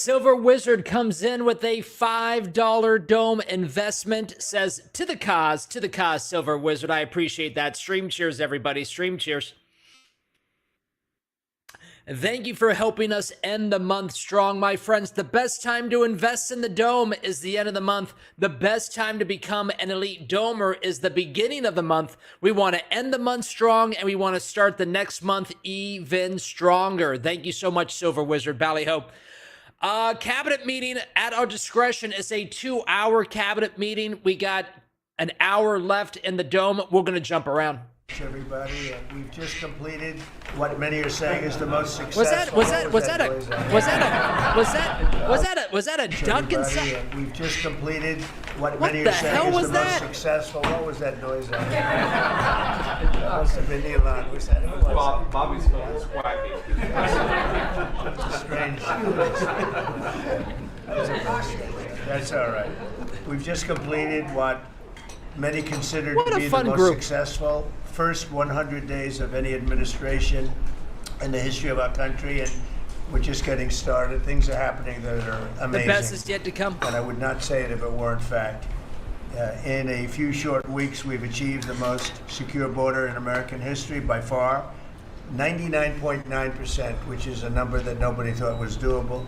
Silver Wizard comes in with a $5 dome investment, says, to the cause, Silver Wizard. I appreciate that. Stream cheers, everybody. Stream cheers. Thank you for helping us end the month strong, my friends. The best time to invest in the dome is the end of the month. The best time to become an elite domer is the beginning of the month. We want to end the month strong, and we want to start the next month even stronger. Thank you so much, Silver Wizard. Ballyho. Cabinet meeting at our discretion is a 2-hour cabinet meeting. We got an hour left in the dome. We're going to jump around. Everybody, we've just completed what many are saying is the most successful. Was that a duck inside? We've just completed what many are saying is the most successful. What was that noise? That must have been Elon. Was that? Bobby's phone is quacking. Strange. That's all right. We've just completed what many consider to be the most successful first 100 days of any administration in the history of our country, and we're just getting started. Things are happening that are amazing. The best is yet to come. And I would not say it if it weren't fact. In a few short weeks, we've achieved the most secure border in American history by far, 99.9%, which is a number that nobody thought was doable.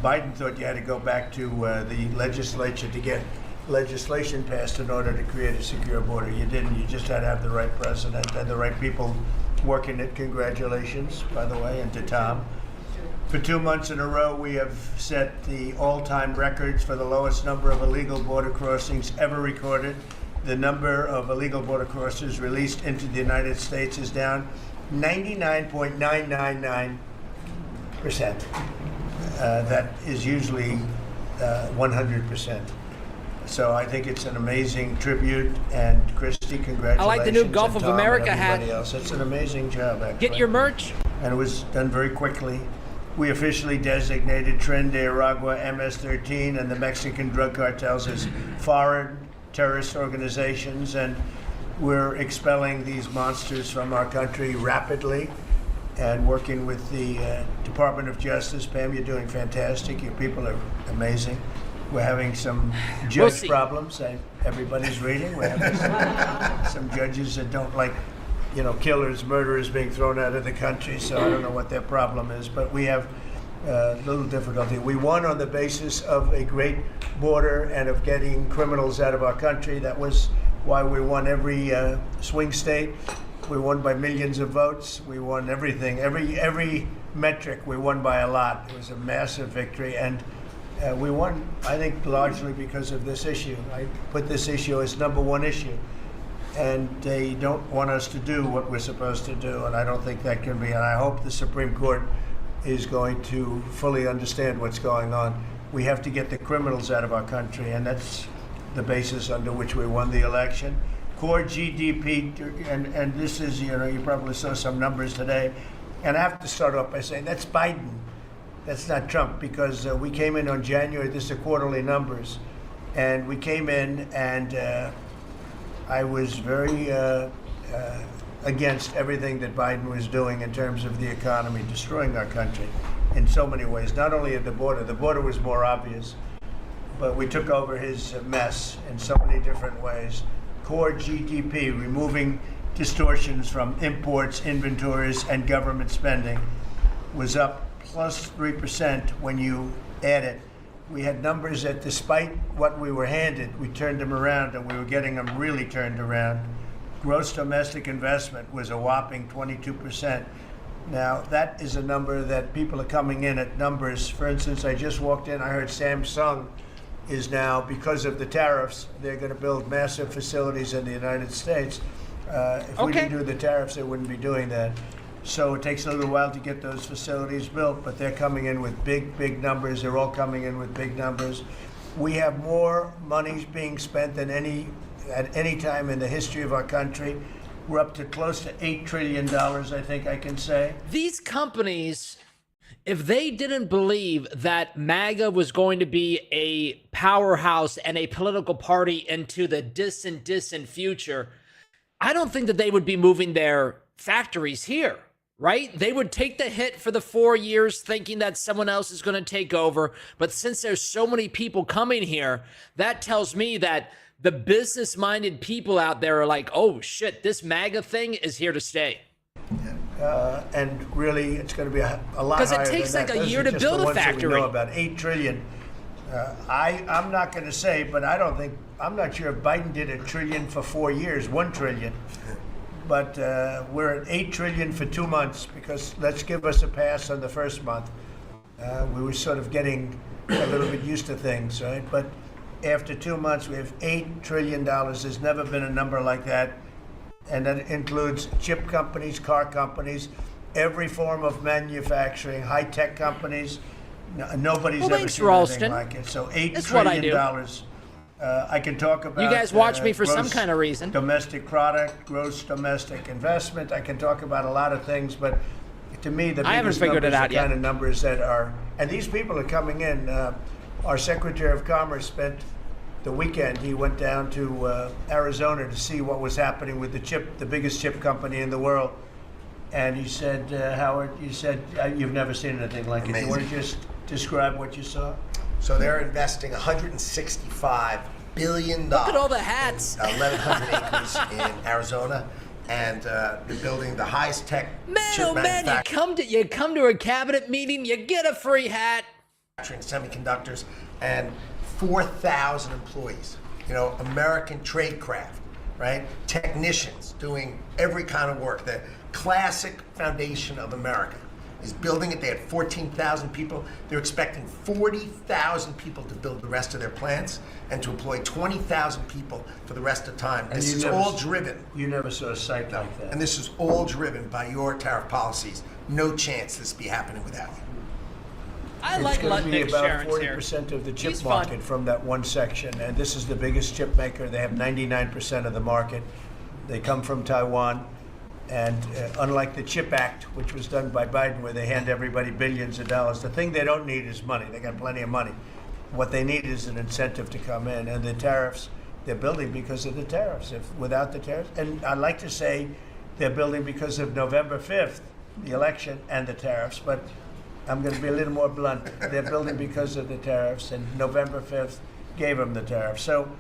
Biden thought you had to go back to the legislature to get legislation passed in order to create a secure border. You didn't. You just had to have the right president and the right people working it. Congratulations, by the way, and to Tom. For 2 months in a row, we have set the all-time records for the lowest number of illegal border crossings ever recorded. The number of illegal border crossers released into the United States is down 99.999%. That is usually 100%. So I think it's an amazing tribute, and Christy, congratulations. I like the new Gulf of America hat. Else. It's an amazing job, actually. Get your merch. And it was done very quickly. We officially designated Tren de Aragua, MS-13, and the Mexican drug cartels as foreign terrorist organizations, and we're expelling these monsters from our country rapidly and working with the Department of Justice. Pam, you're doing fantastic. Your people are amazing. We're having some judge problems. Everybody's reading. We're having some judges that don't like, killers, murderers being thrown out of the country. So I don't know what their problem is, but we have a little difficulty. We won on the basis of a great border and of getting criminals out of our country. That was why we won every swing state. We won by millions of votes. We won everything. Every metric we won by a lot. It was a massive victory, and we won, I think, largely because of this issue. I put this issue as number one issue, and they don't want us to do what we're supposed to do, and I don't think that can be. And I hope the Supreme Court is going to fully understand what's going on. We have to get the criminals out of our country, and that's the basis under which we won the election. Core GDP, and this is, you probably saw some numbers today, and I have to start off by saying that's Biden. That's not Trump, because we came in on January, this is quarterly numbers, and we came in and I was very against everything that Biden was doing in terms of the economy, destroying our country in so many ways, not only at the border was more obvious, but we took over his mess in so many different ways. Core GDP, removing distortions from imports, inventories, and government spending, was up plus 3% when you add it. We had numbers that, despite what we were handed, we turned them around, and we were getting them really turned around. Gross domestic investment was a whopping 22%. Now, that is a number that people are coming in at numbers. For instance, I just walked in, I heard Samsung is now, because of the tariffs, they're going to build massive facilities in the United States. If we didn't do the tariffs, they wouldn't be doing that. So it takes a little while to get those facilities built, but they're coming in with big numbers. They're all coming in with big numbers. We have more money being spent than at any time in the history of our country. We're up to close to $8 trillion, I think I can say. These companies, if they didn't believe that MAGA was going to be a powerhouse and a political party into the distant future, I don't think that they would be moving their factories here. right? They would take the hit for the 4 years thinking that someone else is going to take over. But since there's so many people coming here, that tells me that the business-minded people out there are like, oh, shit, this MAGA thing is here to stay. And really, it's going to be a lot higher. Because it takes like a year to build a factory. We know about $8 trillion. I'm not going to say, but I'm not sure if Biden did $1 trillion for 4 years, $1 trillion. But we're at $8 trillion for 2 months, because let's give us a pass on the first month. We were sort of getting a little bit used to things, right? But after 2 months, we have $8 trillion. There's never been a number like that. And that includes chip companies, car companies, every form of manufacturing, high-tech companies. Nobody's ever seen anything like it. So $8 trillion. I can talk about. You guys watch me for some kind of reason. Domestic product, gross domestic investment. I can talk about a lot of things, but to me, the biggest numbers are kind of numbers that are. And these people are coming in. Our Secretary of Commerce spent the weekend. He went down to Arizona to see what was happening with the biggest chip company in the world. And he said, Howard, you've never seen anything like it. You want to just describe what you saw? So they're investing $165 billion. Look at all the hats. 1,100 acres in Arizona, and they're building the highest tech chip manufacturing. You come to a cabinet meeting, you get a free hat. Semiconductors, and 4,000 employees. You know, American tradecraft, right? Technicians doing every kind of work. The classic foundation of America is building it. They had 14,000 people. They're expecting 40,000 people to build the rest of their plants and to employ 20,000 people for the rest of the time. And this is all driven. You never saw a site like that. And this is all driven by your tariff policies. No chance this be happening without you. I like Lutnick Sharon's here. It's going to be about 40% of the chip market from that one section. And this is the biggest chip maker. They have 99% of the market. They come from Taiwan. And unlike the CHIP Act, which was done by Biden, where they hand everybody billions of dollars, the thing they don't need is money. They got plenty of money. What they need is an incentive to come in. And the tariffs, they're building because of the tariffs. Without the tariffs, and I'd like to say they're building because of November 5th, the election, and the tariffs, but I'm going to be a little more blunt. They're building because of the tariffs, and November 5th gave them the tariffs. So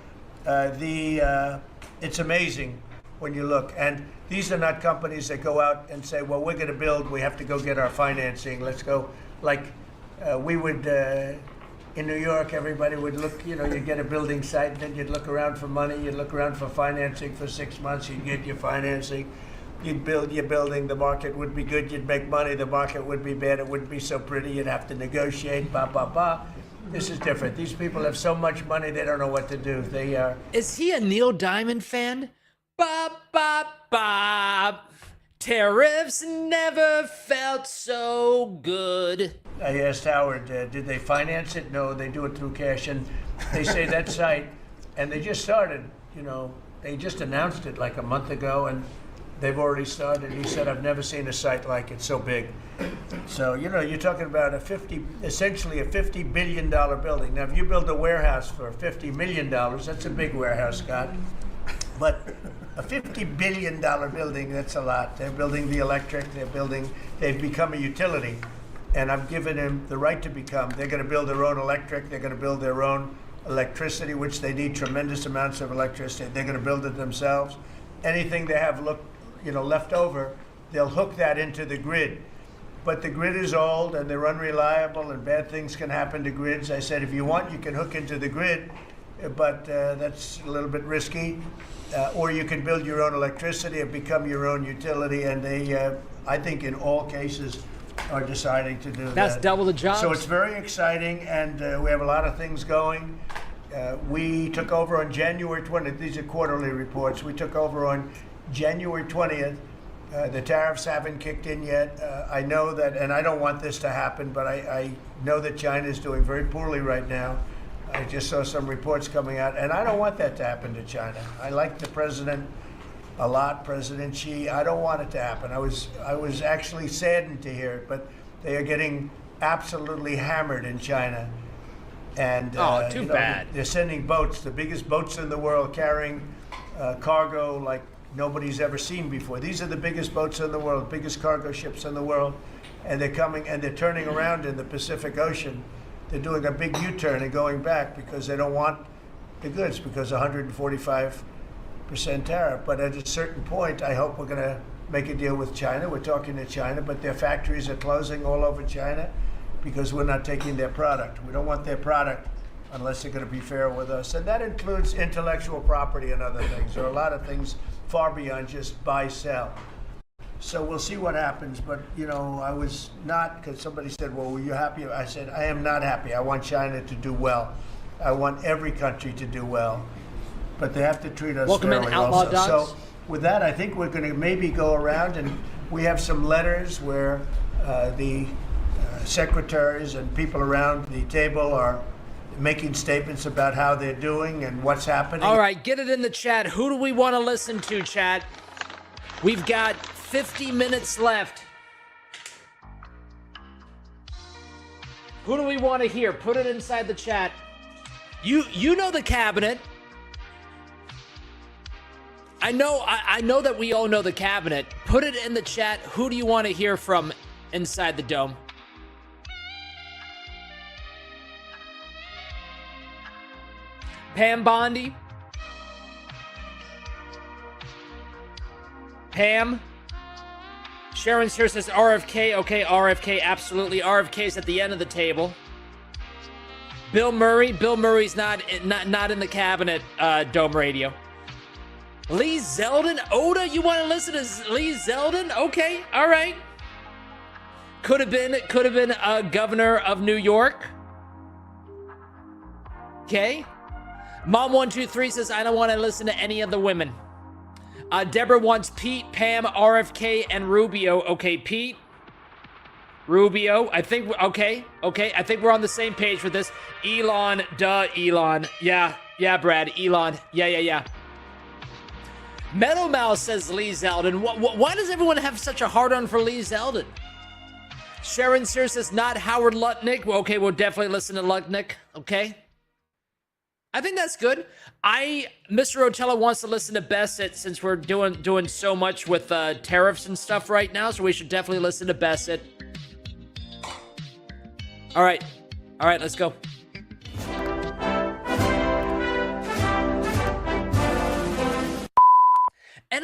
it's amazing when you look. And these are not companies that go out and say, well, we're going to build, we have to go get our financing. Let's go. Like we would, in New York, everybody would look, you'd get a building site, and then you'd look around for money, you'd look around for financing for 6 months, you'd get your financing. You'd build your building, the market would be good, you'd make money, the market would be bad, it wouldn't be so pretty, you'd have to negotiate, This is different. These people have so much money, they don't know what to do. They are. Is he a Neil Diamond fan? Tariffs never felt so good. I asked Howard, did they finance it? No, they do it through cash. And they say that site, and they just started, they just announced it like a month ago, and they've already started. He said, I've never seen a site like it so big. So, you're talking about essentially a $50 billion building. Now, if you build a warehouse for $50 million, that's a big warehouse, Scott. But a $50 billion building, that's a lot. They're building the electric, they've become a utility. And I've given them the right to become. They're going to build their own electric, they're going to build their own electricity, which they need tremendous amounts of electricity. They're going to build it themselves. Anything they have left over, they'll hook that into the grid. But the grid is old and they're unreliable and bad things can happen to grids. I said, if you want, you can hook into the grid, but that's a little bit risky. Or you can build your own electricity and become your own utility. And they, I think in all cases, are deciding to do that. That's double the jobs. So it's very exciting, and we have a lot of things going. We took over on January 20th. These are quarterly reports. We took over on January 20th. The tariffs haven't kicked in yet. I know that, and I don't want this to happen, but I know that China is doing very poorly right now. I just saw some reports coming out, and I don't want that to happen to China. I like the president a lot, President Xi. I don't want it to happen. I was actually saddened to hear it, but they are getting absolutely hammered in China. And too bad. They're sending boats, the biggest boats in the world, carrying cargo like nobody's ever seen before. These are the biggest boats in the world, biggest cargo ships in the world, and they're coming and they're turning around in the Pacific Ocean. They're doing a big U-turn and going back because they don't want the goods because 145% tariff. But at a certain point, I hope we're going to make a deal with China. We're talking to China, but their factories are closing all over China because we're not taking their product. We don't want their product unless they're going to be fair with us. And that includes intellectual property and other things. There are a lot of things far beyond just buy, sell. So we'll see what happens. But, you know, I was not, because somebody said, well, were you happy? I said, I am not happy. I want China to do well. I want every country to do well. But they have to treat us fairly Outlaw also. Dogs. So with that, I think we're going to maybe go around, and we have some letters where the secretaries and people around the table are making statements about how they're doing and what's happening. All right, get it in the chat. Who do we want to listen to, chat? We've got 50 minutes left. Who do we want to hear? Put it inside the chat. You know the cabinet. I know that we all know the cabinet. Put it in the chat. Who do you want to hear from inside the dome? Pam Bondi? Pam? Sharon here says RFK. Okay, RFK, absolutely. RFK's at the end of the table. Bill Murray. Bill Murray's not in the cabinet, Dome Radio. Lee Zeldin? Oda, you want to listen to Lee Zeldin? Okay, all right. Could have been governor of New York. Okay. Mom123 says, I don't want to listen to any of the women. Deborah wants Pete, Pam, RFK, and Rubio. Okay, Pete, Rubio. I think, okay. I think we're on the same page with this. Elon, Elon. Yeah, Brad, Elon. Yeah. Meadow Mouse says Lee Zeldin. Why does everyone have such a hard-on for Lee Zeldin? Sharon Sear says, not Howard Lutnick. Well, okay, we'll definitely listen to Lutnick. Okay. I think that's good. Mr. Rotella wants to listen to Bassett since we're doing so much with tariffs and stuff right now, so we should definitely listen to Bassett. All right, let's go. And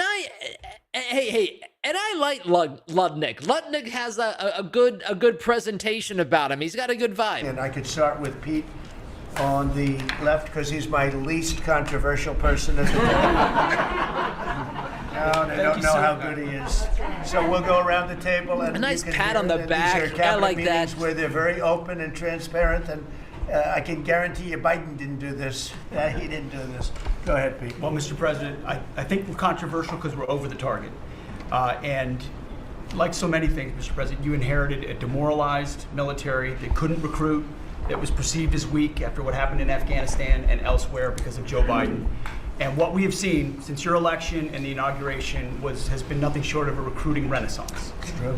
I like Lutnick. Lutnick has a good presentation about him. He's got a good vibe. And I could start with Pete on the left because he's my least controversial person at the moment. No, they don't know how good he is. So we'll go around the table and a nice you can pat hear on the that back. These are cabinet I like meetings that. where they're very open and transparent, and I can guarantee you Biden didn't do this. He didn't do this. Go ahead, Pete. Well, Mr. President, I think we're controversial because we're over the target. And like so many things, Mr. President, you inherited a demoralized military that couldn't recruit, that was perceived as weak after what happened in Afghanistan and elsewhere because of Joe Biden. And what we have seen since your election and the inauguration has been nothing short of a recruiting renaissance. It's true.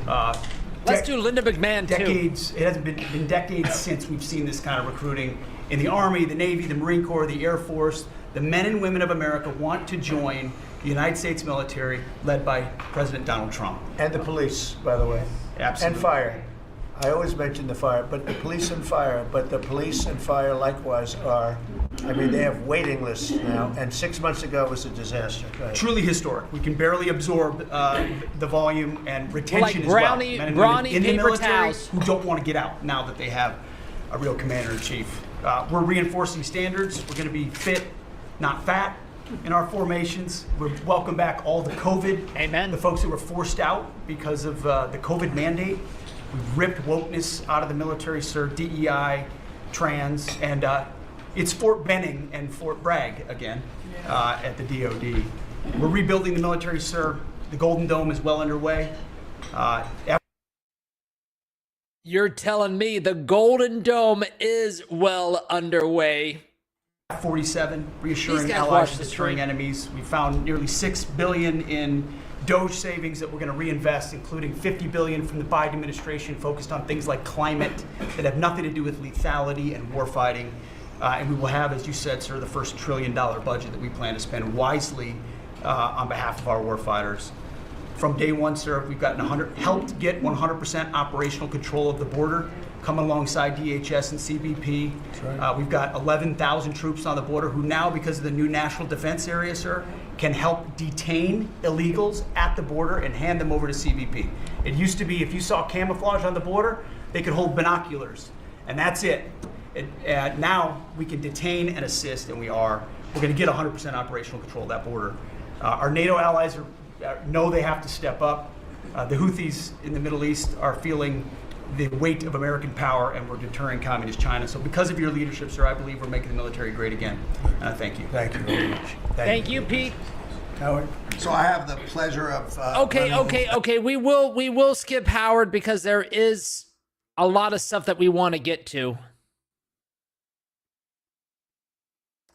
Let's do Linda McMahon Decades. It hasn't been decades since we've seen this kind of recruiting in the Army, the Navy, the Marine Corps, the Air Force. The men and women of America want to join the United States military led by President Donald Trump. And the police, by the way. Absolutely. And fire. I always mention the fire, but the police and fire, likewise they have waiting lists now, and 6 months ago it was a disaster. Truly historic. We can barely absorb the volume and retention brownie, as well. Men and brownie women in the paper military towels. who don't want to get out now that they have a real commander-in-chief. We're reinforcing standards. We're going to be fit, not fat, in our formations. We're welcome back all the COVID. Amen. The folks that were forced out because of the COVID mandate. We've ripped wokeness out of the military, sir, DEI, trans, and it's Fort Benning and Fort Bragg again at the DOD. We're rebuilding the military, sir. The Golden Dome is well underway. You're telling me the Golden Dome is well underway. F-47, These reassuring guys allies, watch the destroying stream. enemies. We found nearly $6 billion in Doge savings that we're going to reinvest, including $50 billion from the Biden administration focused on things like climate that have nothing to do with lethality and warfighting. And we will have, as you said, sir, the first $1 trillion budget that we plan to spend wisely on behalf of our warfighters. From day one, sir, we've gotten helped get 100% operational control of the border, coming alongside DHS and CBP. Right. We've got 11,000 troops on the border who now, because of the new national defense area, sir, can help detain illegals at the border and hand them over to CBP. It used to be if you saw camouflage on the border, they could hold binoculars, and that's it. Now we can detain and assist, and we're going to get 100% operational control of that border. Our NATO allies know they have to step up. The Houthis in the Middle East are feeling the weight of American power, and we're deterring communist China. So because of your leadership, sir, I believe we're making the military great again. And I thank you. Thank you very much. Thank you, Pete. Howard? So I have the pleasure of Okay. We will skip Howard because there is a lot of stuff that we want to get to.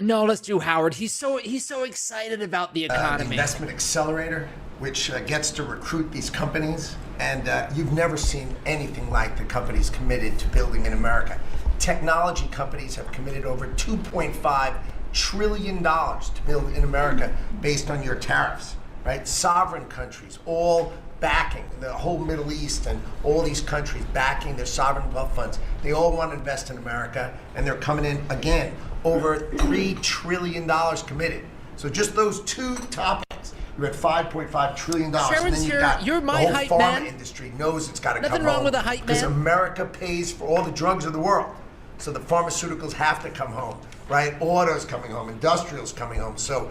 No, let's do Howard. He's so excited about the the economy. investment accelerator, which gets to recruit these companies. And you've never seen anything like the companies committed to building in America. Technology companies have committed over $2.5 trillion to build in America based on your tariffs, right? Sovereign countries all backing, the whole Middle East and all these countries backing their sovereign wealth funds. They all want to invest in America, and they're coming in, again, over $3 trillion committed. So just those two topics, you're at $5.5 trillion. Sharon's and then you've here. got You're my the whole hype pharma man. industry knows it's got to come Nothing home. wrong with a hype Because man. America pays for all the drugs of the world. So the pharmaceuticals have to come home, right? Auto's coming home, industrial's coming home. So,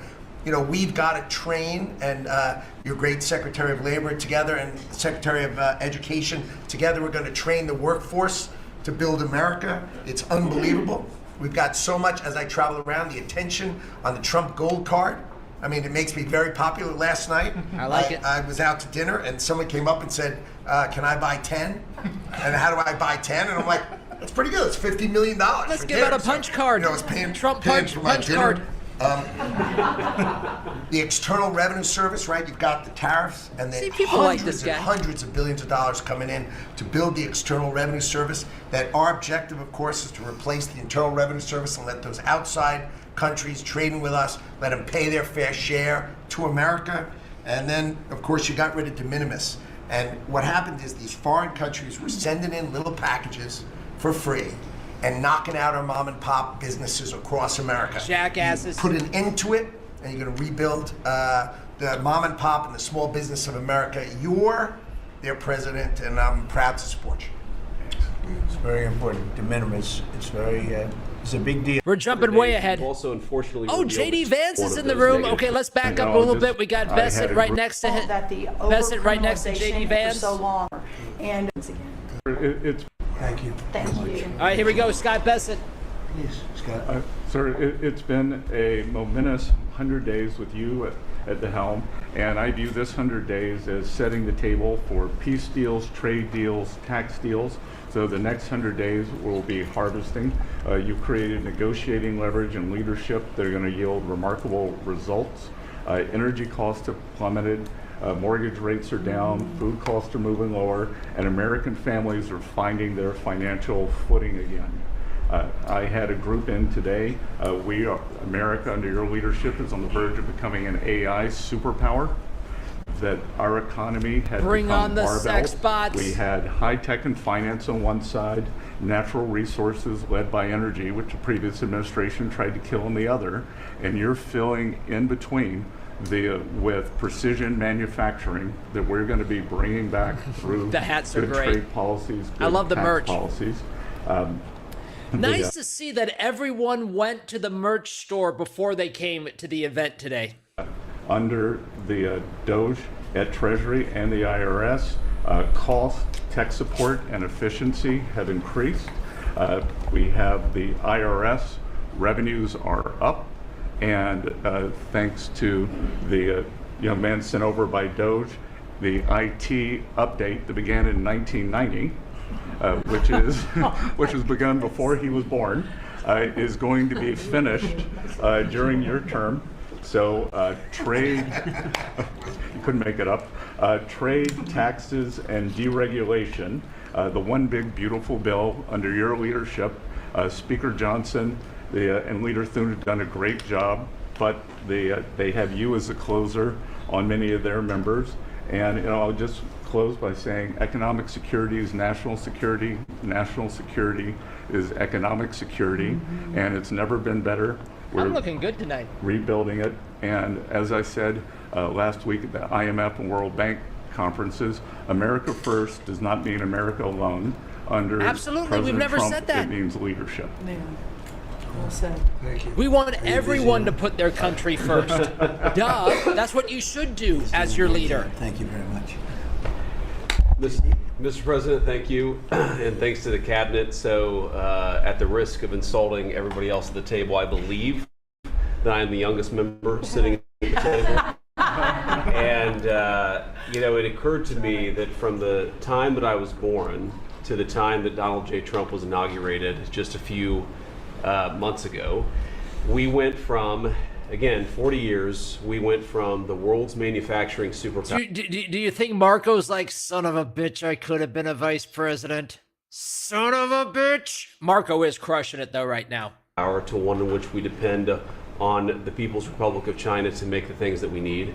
we've got to train, and your great Secretary of Labor together and Secretary of Education together, we're going to train the workforce to build America. It's unbelievable. We've got so much, as I travel around, the attention on the Trump Gold Card. I mean, it makes me very popular. Last night, I like it. I was out to dinner, and someone came up and said, can I buy 10? And how do I buy 10? And I'm like, that's pretty good. It's $50 million. Let's give out a punch card. I was paying Trump paying punch for my dinner. card. The External Revenue Service, right? You've got the tariffs, and then See, people like this guy. hundreds of billions of dollars coming in to build the External Revenue Service. That our objective, of course, is to replace the Internal Revenue Service and let those outside countries trading with us, let them pay their fair share to America. And then, of course, you got rid of de minimis. And what happened is these foreign countries were sending in little packages for free and knocking out our mom and pop businesses across America. Jackasses. You put an end to it, and you're going to rebuild the mom and pop and the small business of America. You're their president, and I'm proud to support you. It's very important. De minimis. It's a big deal. We're jumping way ahead. Also, unfortunately, Oh, revealed JD Vance one is of in the those room. negative Okay, let's back up a little bit. We got Besset right next to him. That the Besset right next to JD overcriminalization Vance. for so long. And It's Thank you. thank you. All right, here we go. Scott Besset. Please, Scott. sir, it's been a momentous 100 days with you at the helm, and I view this 100 days as setting the table for peace deals, trade deals, tax deals. So the next 100 days will be harvesting. You've created negotiating leverage and leadership that are going to yield remarkable results. Energy costs have plummeted. Mortgage rates are down, food costs are moving lower, and American families are finding their financial footing again. I had a group in today. America, under your leadership, is on the verge of becoming an AI superpower. That our economy had Bring become on the barbelled. sex bots. We had high tech and finance on one side, natural resources led by energy, which the previous administration tried to kill on the other, and you're filling in between with precision manufacturing that we're going to be bringing back through The hats are good great. trade policies, I good love the tax merch. policies. Nice to see that everyone went to the merch store before they came to the event today. Under the Doge at Treasury and the IRS, cost, tech support, and efficiency have increased. We have the IRS revenues are up, and thanks to the young man sent over by Doge, the IT update that began in 1990, which was begun before he was born, is going to be finished during your term. So trade, you couldn't make it up, trade, taxes, and deregulation, the one big beautiful bill under your leadership. Speaker Johnson and Leader Thune have done a great job but they have you as a closer on many of their members. And I'll just close by saying economic security is national security. National security is economic security, and it's never been better. I'm looking good tonight. Rebuilding it. And as I said last week at the IMF and World Bank conferences, America first does not mean America alone. Under Absolutely, President we've never Trump, said that. It means leadership. Well said. Thank you. We want everyone to put their country first. Duh. That's what you should do as your leader. Thank you very much. Mr. President, thank you, and thanks to the cabinet. So, at the risk of insulting everybody else at the table, I believe that I am the youngest member sitting at the table. And, it occurred to me that from the time that I was born to the time that Donald J. Trump was inaugurated just a few months ago, we went from, again, 40 years, we went from the world's manufacturing superpower. Do you think Marco's like, son of a bitch, I could have been a vice president? Son of a bitch. Marco is crushing it, though, right now. To one in which we depend on the People's Republic of China to make the things that we need.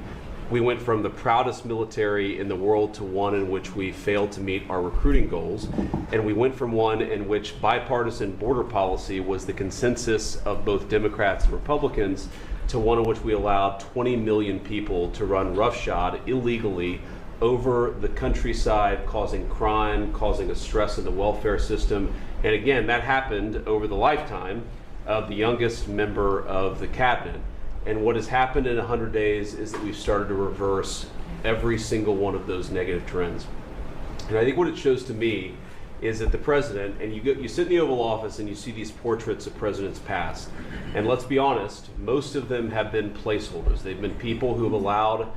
We went from the proudest military in the world to one in which we failed to meet our recruiting goals. And we went from one in which bipartisan border policy was the consensus of both Democrats and Republicans to one in which we allowed 20 million people to run roughshod illegally over the countryside, causing crime, causing a stress in the welfare system. And again, that happened over the lifetime of the youngest member of the cabinet. And what has happened in 100 days is that we've started to reverse every single one of those negative trends. And I think what it shows to me is that the president, and you sit in the Oval Office and you see these portraits of presidents past, and let's be honest, most of them have been placeholders. They've been people who have allowed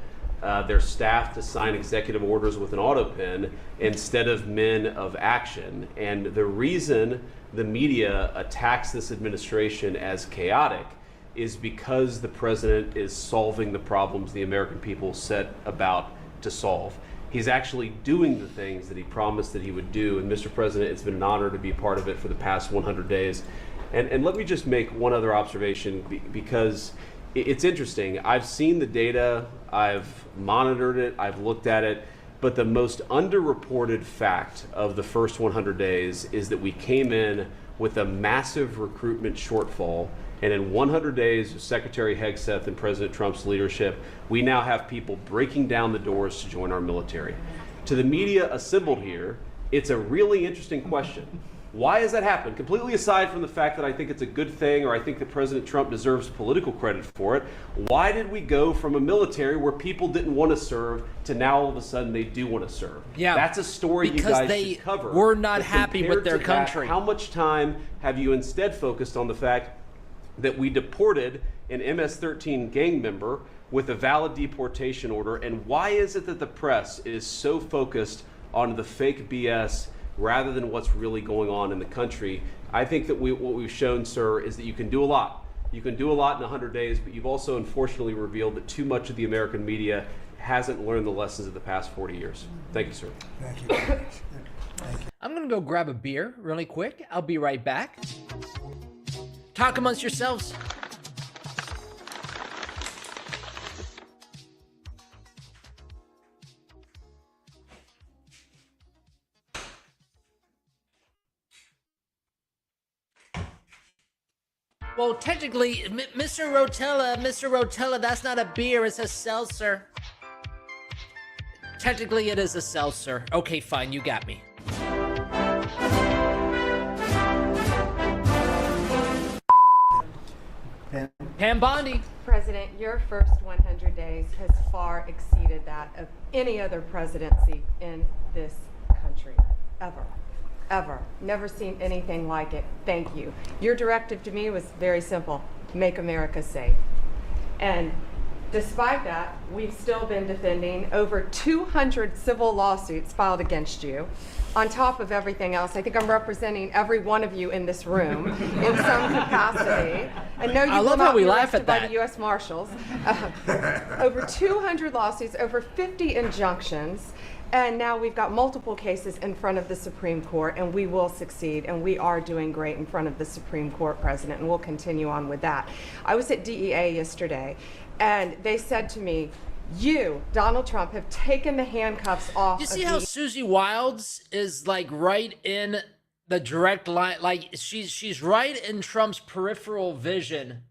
their staff to sign executive orders with an auto pen instead of men of action. And the reason the media attacks this administration as chaotic is because the president is solving the problems the American people set about to solve. He's actually doing the things that he promised that he would do. And Mr. President, it's been an honor to be part of it for the past 100 days. And let me just make one other observation, because it's interesting. I've seen the data, I've monitored it, I've looked at it, but the most underreported fact of the first 100 days is that we came in with a massive recruitment shortfall. And in 100 days of Secretary Hegseth and President Trump's leadership, we now have people breaking down the doors to join our military. To the media assembled here, it's a really interesting question. Why has that happened? Completely aside from the fact that I think it's a good thing, or I think that President Trump deserves political credit for it, why did we go from a military where people didn't want to serve to now all of a sudden they do want to serve? Yeah, that's a story you guys should cover. Because they were not But happy with their compared to that, country. how much time have you instead focused on the fact that we deported an MS-13 gang member with a valid deportation order? And why is it that the press is so focused on the fake BS rather than what's really going on in the country? I think that what we've shown, sir, is that you can do a lot. You can do a lot in 100 days, but you've also unfortunately revealed that too much of the American media hasn't learned the lessons of the past 40 years. Thank you, sir. Thank you. Thank you. I'm going to go grab a beer really quick. I'll be right back. Talk amongst yourselves. Well, technically, Mr. Rotella, that's not a beer, it's a seltzer. Technically, it is a seltzer. Okay, fine, you got me. Pam Bondi. President, your first 100 days has far exceeded that of any other presidency in this country, ever. Ever. Never seen anything like it. Thank you. Your directive to me was very simple: make America safe. And Despite that, we've still been defending over 200 civil lawsuits filed against you. On top of everything else, I think I'm representing every one of you in this room in some capacity. And no, you I will love not how we be laugh arrested at by that. the U.S. Marshals. Over 200 lawsuits, over 50 injunctions, and now we've got multiple cases in front of the Supreme Court, and we will succeed, and we are doing great in front of the Supreme Court, President, and we'll continue on with that. I was at DEA yesterday, and they said to me, you, Donald Trump, have taken the handcuffs off. You see how Susie Wilds is like right in the direct line, like she's right in Trump's peripheral vision.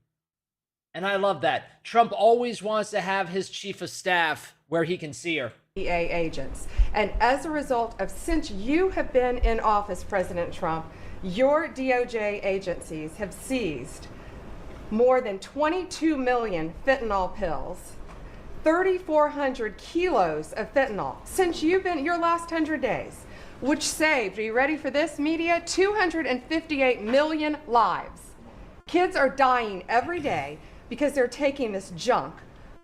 And I love that. Trump always wants to have his chief of staff where he can see her. DEA agents. And as a result of, since you have been in office, President Trump, your DOJ agencies have seized more than 22 million fentanyl pills, 3,400 kilos of fentanyl since you've been your last 100 days, which saved, are you ready for this, media? 258 million lives. Kids are dying every day because they're taking this junk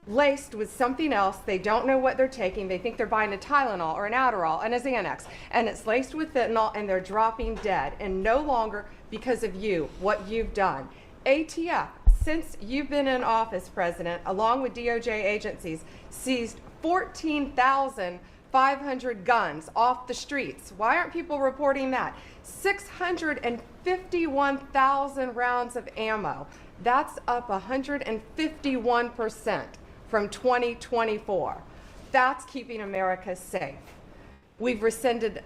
laced with something else. They don't know what they're taking. They think they're buying a Tylenol or an Adderall and a Xanax, and it's laced with fentanyl, and they're dropping dead, and no longer because of you, what you've done. ATF, since you've been in office, President, along with DOJ agencies, seized 14,500 guns off the streets. Why aren't people reporting that? 651,000 rounds of ammo. That's up 151% from 2024. That's keeping America safe. We've rescinded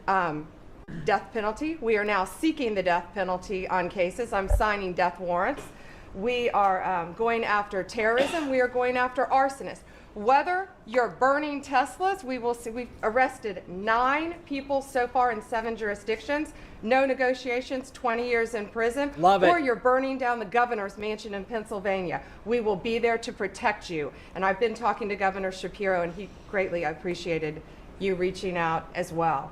death penalty. We are now seeking the death penalty on cases. I'm signing death warrants. We are going after terrorism. We are going after arsonists. Whether you're burning Teslas, we will see. We've arrested 9 people so far in 7 jurisdictions. No negotiations, 20 years in prison. Love it. Or you're burning down the governor's mansion in Pennsylvania. We will be there to protect you. And I've been talking to Governor Shapiro, and he greatly appreciated you reaching out as well.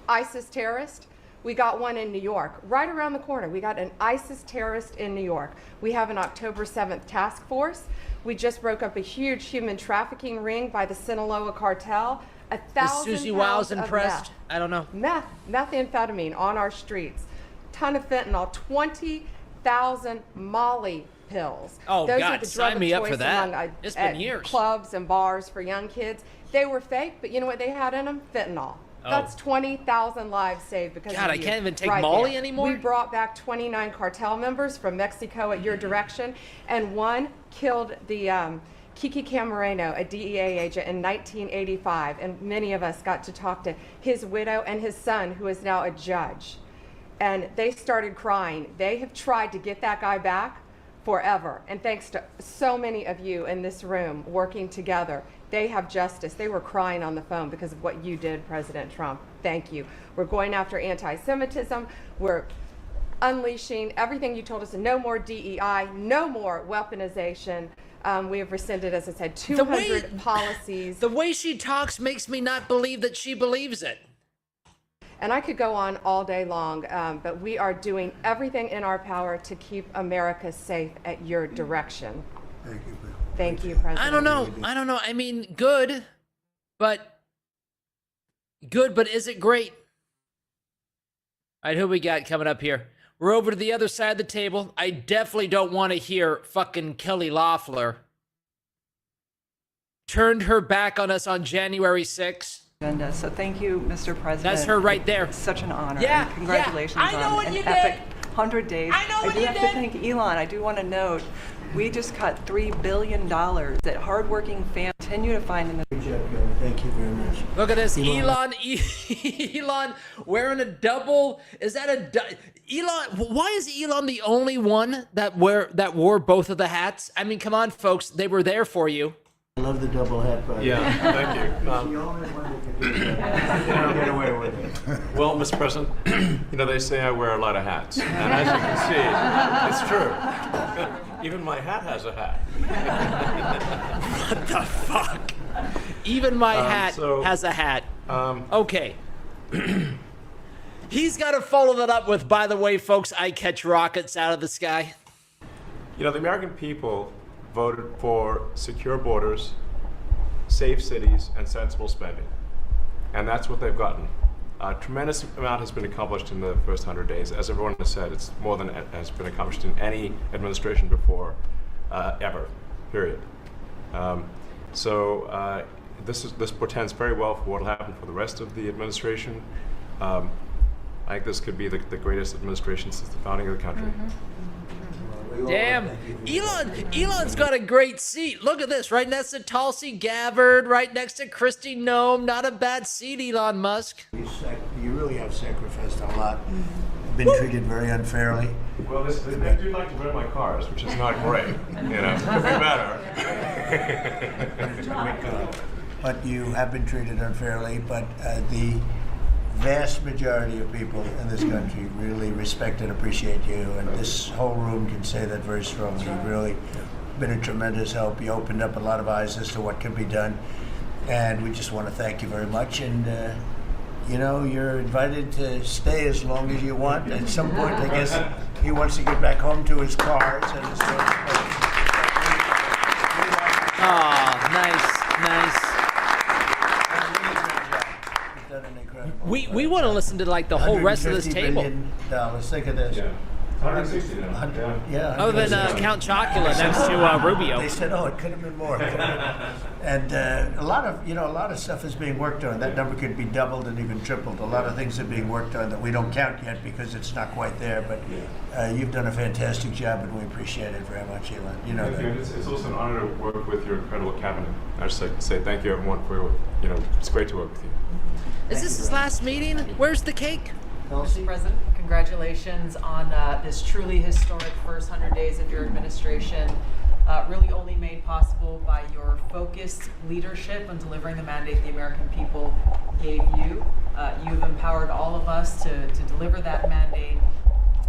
ISIS terrorist. We got one in New York, right around the corner. We got an ISIS terrorist in New York. We have an October 7th task force. We just broke up a huge human trafficking ring by the Sinaloa cartel. Is 1,000 Susie pounds Wiles of impressed? I don't know. methamphetamine on our streets. Ton of fentanyl, 20,000 Molly pills. Oh, Those God, are the sign drug me of up for choice that. among, It's been at years. clubs and bars for young kids. They were fake, but you know what they had in them? Fentanyl. Oh. That's 20,000 lives saved because God, of I you. can't even take Right Molly there. anymore? We brought back 29 cartel members from Mexico at your direction, and one killed the Kiki Camareno, a DEA agent, in 1985, and many of us got to talk to his widow and his son, who is now a judge. And they started crying. They have tried to get that guy back forever, and thanks to so many of you in this room working together, they have justice. They were crying on the phone because of what you did, President Trump. Thank you. We're going after anti-Semitism. We're unleashing everything you told us. No more DEI, no more weaponization. We have rescinded, as I said, 200 policies. The way she talks makes me not believe that she believes it. And I could go on all day long, but we are doing everything in our power to keep America safe at your direction. Thank you, Bill. Thank you, President. I don't know. I mean, good, but is it great? All right, who we got coming up here? We're over to the other side of the table. I definitely don't want to hear fucking Kelly Loeffler turned her back on us on January 6th. So thank you, Mr. President. That's her right there. It's such an honor. Yeah, and congratulations yeah. I know on what an you epic did. 100 days. I know what do you have did. to thank Elon. I do want to note, we just cut $3 billion that hardworking families continue to find in the Good job, Bill. Thank you very much. Look at this, Elon wearing a double. Is that Elon? Why is Elon the only one that wore both of the hats? I mean, come on, folks, they were there for you. I love the double hat, by the way. Yeah, thank you. He's the only one that can do that. You don't get away with it. Well, Mr. President, they say I wear a lot of hats. And as you can see, it's true. Even my hat has a hat. What the fuck? Even my hat has a hat. Okay. He's got to follow that up with, by the way, folks, I catch rockets out of the sky. The American people voted for secure borders, safe cities, and sensible spending. And that's what they've gotten. A tremendous amount has been accomplished in the first 100 days. As everyone has said, it's more than has been accomplished in any administration before, ever, period. This portends very well for what will happen for the rest of the administration. I think this could be the greatest administration since the founding of the country. Damn, Elon's got a great seat. Look at this, right next to Tulsi Gabbard, right next to Kristi Noem. Not a bad seat, Elon Musk. You really have sacrificed a lot. Been treated very unfairly. Well, they do like to burn my cars, which is not great. Could be better. But you have been treated unfairly, but the vast majority of people in this country really respect and appreciate you, and this whole room can say that very strongly. You've really been a tremendous help. You opened up a lot of eyes as to what can be done, and we just want to thank you very much. And you're invited to stay as long as you want. At some point, I guess he wants to get back home to his cars and his Oh, nice. We want to listen to like the whole rest of this table. $150 billion. Think of this. Yeah. 160 now. Yeah. Other than Count Chocula next to Rubio. They said, "Oh, it could have been more." And a lot of stuff is being worked on. That number could be doubled and even tripled. A lot of things are being worked on that we don't count yet because it's not quite there. But you've done a fantastic job, and we appreciate it very much, Elon. You know Thank that. you. It's also an honor to work with your incredible cabinet. I just like to say thank you, everyone, for it's great to work with you. Is this his last meeting? Where's the cake? Mr. President, congratulations on this truly historic first 100 days of your administration, really only made possible by your focused leadership on delivering the mandate the American people gave you. You've empowered all of us to deliver that mandate,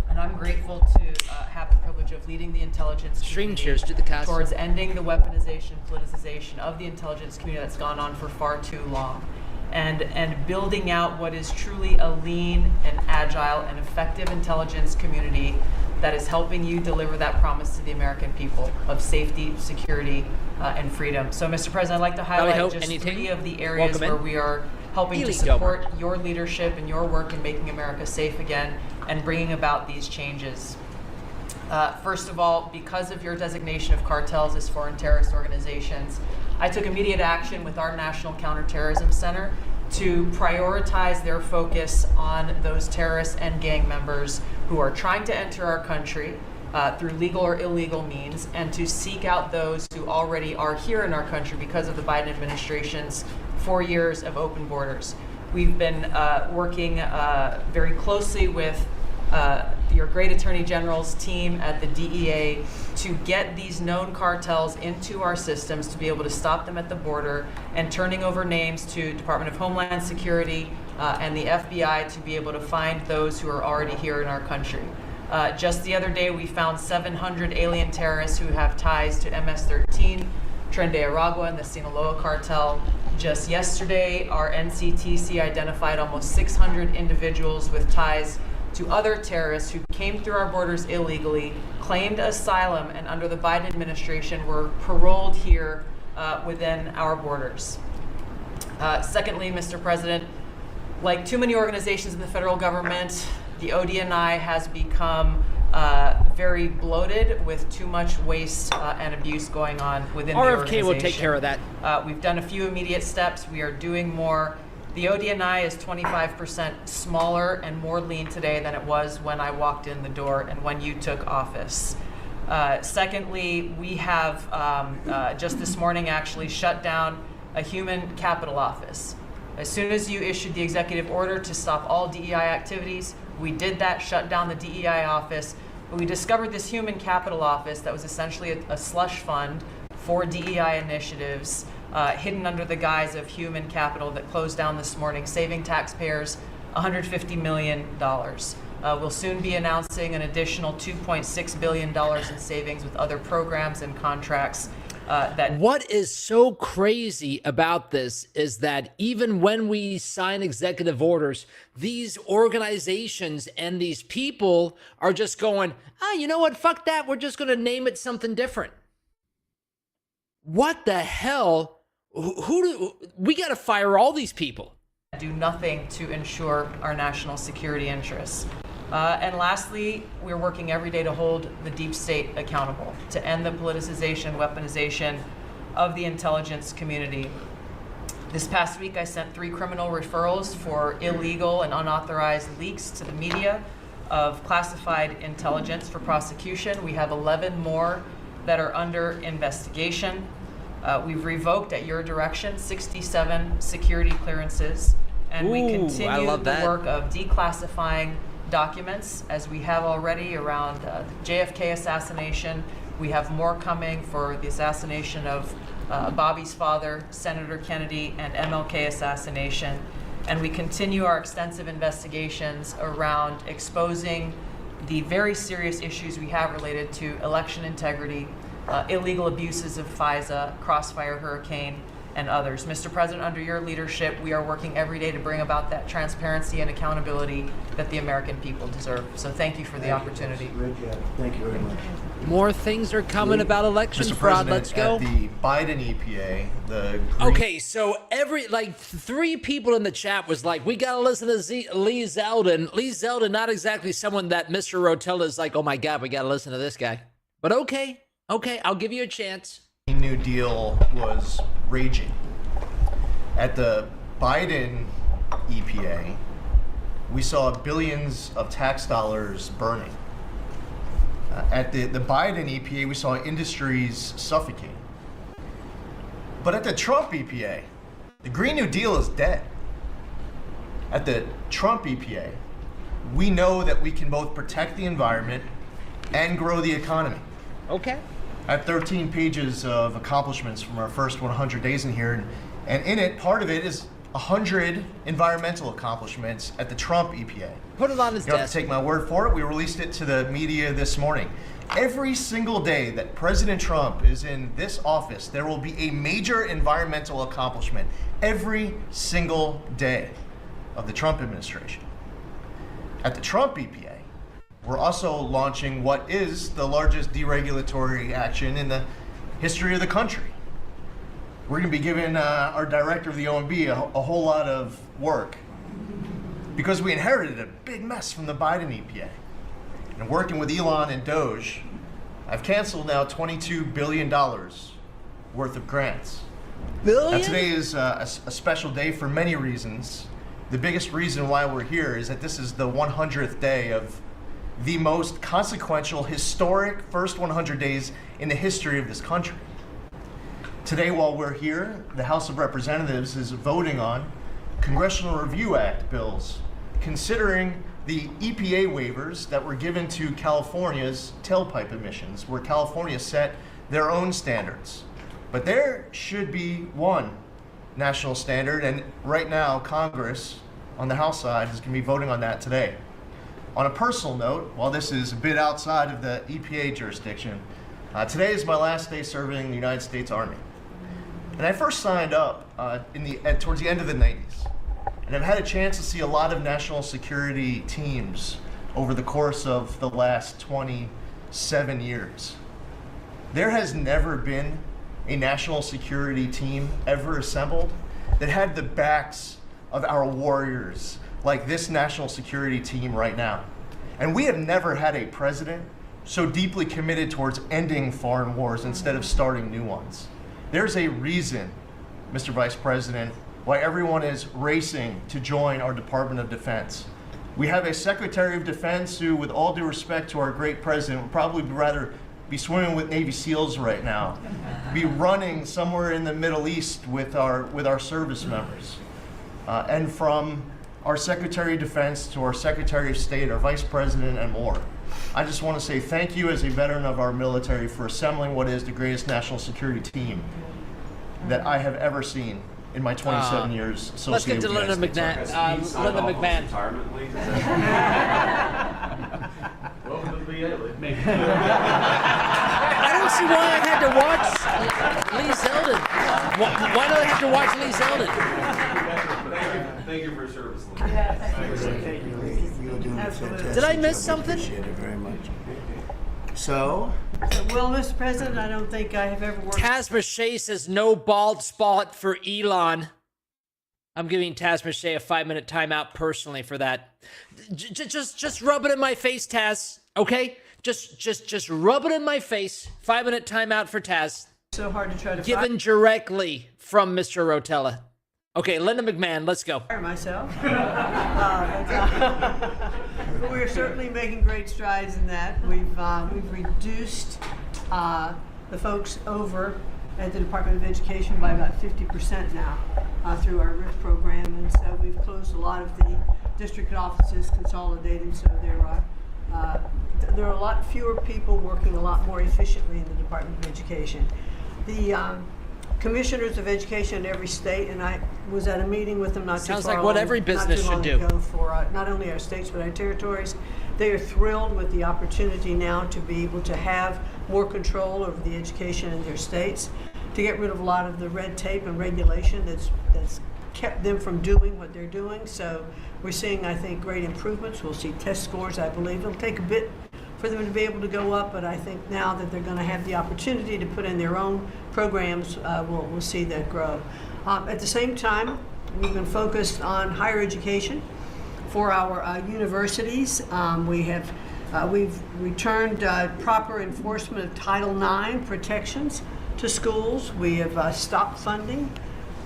and I'm grateful to have the privilege of leading the intelligence Stream community cheers to the castle. towards ending the weaponization, politicization of the intelligence community that's gone on for far too long. And building out what is truly a lean and agile and effective intelligence community that is helping you deliver that promise to the American people of safety, security, and freedom. So, Mr. President, I'd like to highlight just three of the areas where we are helping to support your leadership and your work in making America safe again and bringing about these changes. First of all, because of your designation of cartels as foreign terrorist organizations, I took immediate action with our National Counterterrorism Center to prioritize their focus on those terrorists and gang members who are trying to enter our country through legal or illegal means, and to seek out those who already are here in our country because of the Biden administration's 4 years of open borders. We've been working very closely with your great Attorney General's team at the DEA to get these known cartels into our systems, to be able to stop them at the border, and turning over names to Department of Homeland Security and the FBI to be able to find those who are already here in our country. Just the other day, we found 700 alien terrorists who have ties to MS-13, Tren de Aragua, and the Sinaloa cartel. Just yesterday, our NCTC identified almost 600 individuals with ties to other terrorists who came through our borders illegally, claimed asylum, and under the Biden administration were paroled here within our borders. Secondly, Mr. President, like too many organizations in the federal government, the ODNI has become very bloated with too much waste and abuse going on within the organization. RFK will take care of that. We've done a few immediate steps. We are doing more. The ODNI is 25% smaller and more lean today than it was when I walked in the door and when you took office. Secondly, we have just this morning actually shut down a human capital office. As soon as you issued the executive order to stop all DEI activities, we did that, shut down the DEI office, but we discovered this human capital office that was essentially a slush fund for DEI initiatives, hidden under the guise of human capital, that closed down this morning, saving taxpayers $150 million. We'll soon be announcing an additional $2.6 billion in savings with other programs and contracts. What is so crazy about this is that even when we sign executive orders, these organizations and these people are just going, you know what, fuck that, we're just going to name it something different. What the hell? We got to fire all these people. Do nothing to ensure our national security interests. And lastly, we're working every day to hold the deep state accountable, to end the politicization, weaponization of the intelligence community. This past week, I sent 3 criminal referrals for illegal and unauthorized leaks to the media of classified intelligence for prosecution. We have 11 more that are under investigation. We've revoked, at your direction, 67 security clearances, and we continue the work of declassifying documents, as we have already around the JFK assassination. We have more coming for the assassination of Bobby's father, Senator Kennedy, and MLK assassination. And we continue our extensive investigations around exposing the very serious issues we have related to election integrity, illegal abuses of FISA, Crossfire Hurricane, and others. Mr. President, under your leadership, we are working every day to bring about that transparency and accountability that the American people deserve. So thank you for the opportunity. Great job. Thank you very much. More things are coming about election fraud. Let's go. At the Biden EPA, Okay, so 3 people in the chat was like, we gotta listen to Lee Zeldin. Lee Zeldin, not exactly someone that Mr. Rotella is like, oh my God, we gotta listen to this guy. But okay, I'll give you a chance. Green New Deal was raging. At the Biden EPA, we saw billions of tax dollars burning. At the Biden EPA, we saw industries suffocating. But at the Trump EPA, the Green New Deal is dead. At the Trump EPA, we know that we can both protect the environment and grow the economy. Okay. I have 13 pages of accomplishments from our first 100 days in here, and in it, part of it is 100 environmental accomplishments at the Trump EPA. Put it on his You don't have desk. to take my word for it. We released it to the media this morning. Every single day that President Trump is in this office, there will be a major environmental accomplishment every single day of the Trump administration. At the Trump EPA, we're also launching what is the largest deregulatory action in the history of the country. We're going to be giving our director of the OMB a whole lot of work because we inherited a big mess from the Biden EPA. And working with Elon and Doge, I've canceled now $22 billion worth of grants. Billion? Now, today is a special day for many reasons. The biggest reason why we're here is that this is the 100th day of the most consequential, historic first 100 days in the history of this country. Today, while we're here, the House of Representatives is voting on Congressional Review Act bills, considering the EPA waivers that were given to California's tailpipe emissions, where California set their own standards. But there should be one national standard, and right now, Congress on the House side is going to be voting on that today. On a personal note, while this is a bit outside of the EPA jurisdiction, today is my last day serving the United States Army. And I first signed up towards the end of the 90s. And I've had a chance to see a lot of national security teams over the course of the last 27 years. There has never been a national security team ever assembled that had the backs of our warriors like this national security team right now. And we have never had a president so deeply committed towards ending foreign wars instead of starting new ones. There's a reason, Mr. Vice President, why everyone is racing to join our Department of Defense. We have a Secretary of Defense who, with all due respect to our great president, would probably rather be swimming with Navy SEALs right now, be running somewhere in the Middle East with our service members. And from our Secretary of Defense to our Secretary of State, our Vice President, and more. I just want to say thank you as a veteran of our military for assembling what is the greatest national security team that I have ever seen in my 27 years associated Let's get to with Linda McMahon. Linda McMahon. Retirement leave? Welcome to the VA. I don't see why I had to watch Lee Zeldin. Why do I have to watch Lee Zeldin? Thank you for your service. Thank you. You're doing a fantastic Did I miss job. something? Appreciate it very much. So, Well, Mr. President, I don't think I have ever worked. Taz Mache says no bald spot for Elon. I'm giving Taz Mache a 5-minute timeout personally for that. Just rub it in my face, Taz. Okay? Just rub it in my face. 5-minute timeout for Taz. So hard to try to Given directly from Mr. Rotella. Okay, Linda McMahon, let's go. fire myself. But we're certainly making great strides in that. We've reduced the folks over at the Department of Education by about 50% now through our RIF program, and so we've closed a lot of the district offices, consolidated, so there are a lot fewer people working a lot more efficiently in the Department of Education. The commissioners of education in every state, and I was at a meeting with them not too far Sounds like what every business should do. For not only our states but our territories. They are thrilled with the opportunity now to be able to have more control over the education in their states, to get rid of a lot of the red tape and regulation that's kept them from doing what they're doing. So we're seeing, I think, great improvements. We'll see test scores, I believe. It'll take a bit for them to be able to go up, but I think now that they're going to have the opportunity to put in their own programs, we'll see that grow. At the same time, we've been focused on higher education for our universities. We've returned proper enforcement of Title IX protections to schools. We have stopped funding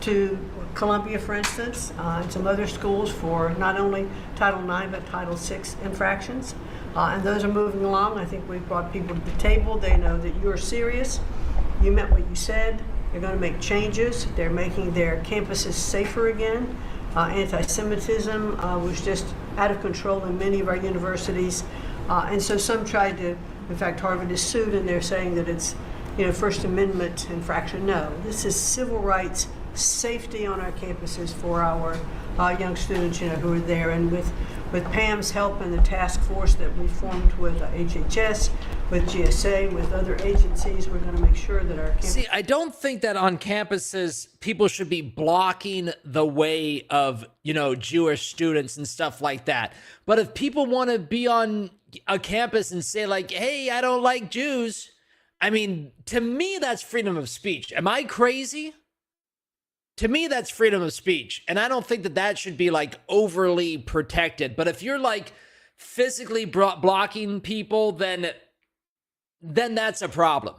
to Columbia, for instance, and some other schools for not only Title IX but Title VI infractions. And those are moving along. I think we've brought people to the table. They know that you're serious. You meant what you said. They're going to make changes. They're making their campuses safer again. Anti-Semitism was just out of control in many of our universities. And so some tried to, in fact, Harvard is sued, and they're saying that it's, First Amendment infraction. No, this is civil rights, safety on our campuses for our young students, who are there. And with Pam's help and the task force that we formed with HHS, with GSA, with other agencies, we're going to make sure that our See, I don't think that on campuses people should be blocking the way of, Jewish students and stuff like that. But if people want to be on a campus and say like, hey, I don't like Jews, I mean, to me, that's freedom of speech. Am I crazy? To me, that's freedom of speech. And I don't think that should be like overly protected. But if you're like physically blocking people, then that's a problem.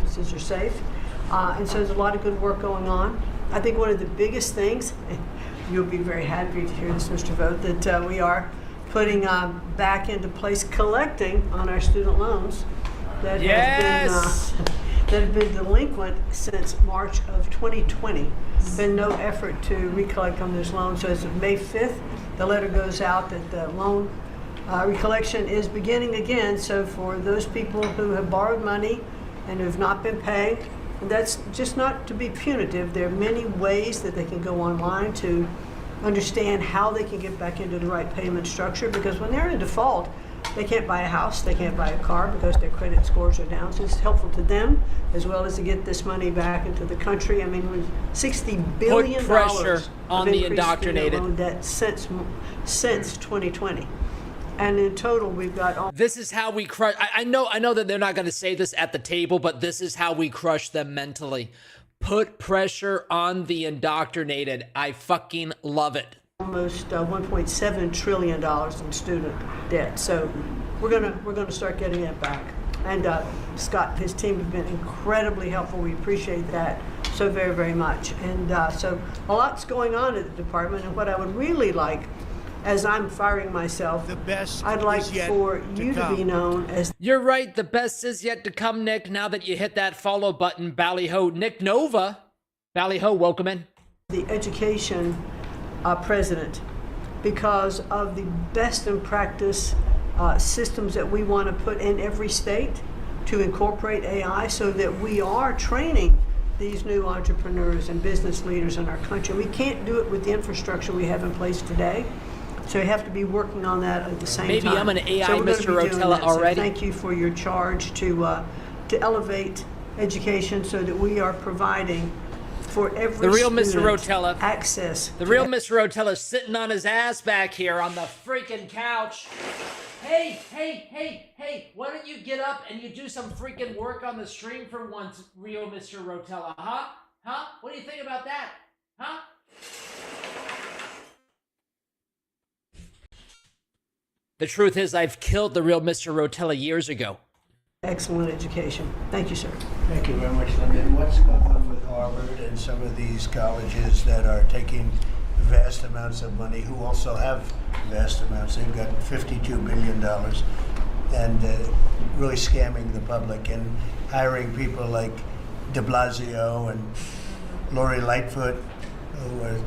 Campuses are safe. And so there's a lot of good work going on. I think one of the biggest things, you'll be very happy to hear this, Mr. Vogt, that we are putting back into place collecting on our student loans that have been delinquent since March of 2020. Been no effort to recollect on those loans. So as of May 5th, the letter goes out that the loan recollection is beginning again. So for those people who have borrowed money and who have not been paying, and that's just not to be punitive. There are many ways that they can go online to understand how they can get back into the right payment structure, because when they're in default, they can't buy a house, they can't buy a car because their credit scores are down. So it's helpful to them as well as to get this money back into the country. I mean, with $60 billion put pressure on the indoctrinated loan debt since 2020. And in total, we've got this is how we crush. I know that they're not going to say this at the table, but this is how we crush them mentally. Put pressure on the indoctrinated. I fucking love it. Almost $1.7 trillion in student debt. So we're gonna start getting it back. And Scott and his team have been incredibly helpful. We appreciate that so very, very much. And so a lot's going on at the department. And what I would really like, as I'm firing myself, I'd like for you to be known as... You're right. The best is yet to come, Nick. Now that you hit that follow button, Ballyho. Nick Nova. Ballyho, welcome in. The education president, because of the best in practice systems that we want to put in every state to incorporate AI, so that we are training these new entrepreneurs and business leaders in our country. We can't do it with the infrastructure we have in place today. So you have to be working on that at the same time. Maybe I'm an AI Mr. Rotella already. So thank you for your charge to elevate education so that we are providing for every The real Mr. student Rotella. access. The real Mr. Rotella's sitting on his ass back here on the freaking couch. Hey, why don't you get up and you do some freaking work on the stream for once, real Mr. Rotella, huh? Huh? What do you think about that? Huh? The truth is, I've killed the real Mr. Rotella years ago. Excellent education. Thank you, sir. Thank you very much, Lyndon. What's going on with Harvard and some of these colleges that are taking vast amounts of money, who also have vast amounts? They've got $52 billion and really scamming the public and hiring people like de Blasio and Lori Lightfoot, who are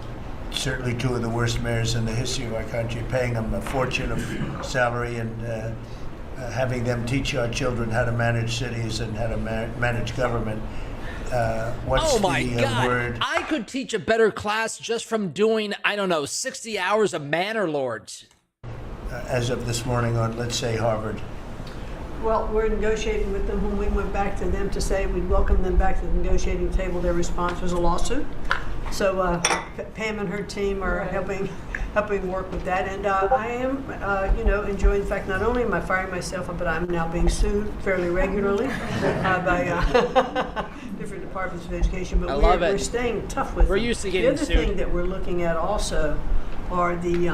certainly two of the worst mayors in the history of our country, paying them a fortune of salary and having them teach our children how to manage cities and how to manage government. What's oh my the God! word? I could teach a better class just from doing, I don't know, 60 hours of Manor Lords. As of this morning on, let's say, Harvard. Well, we're negotiating with them. When we went back to them to say we'd welcome them back to the negotiating table, their response was a lawsuit. So Pam and her team are helping work with that, and I am, enjoying the fact not only am I firing myself, but I'm now being sued fairly regularly by different departments of education. But we're staying tough with them. We're used to getting sued. The other thing that we're looking at also are the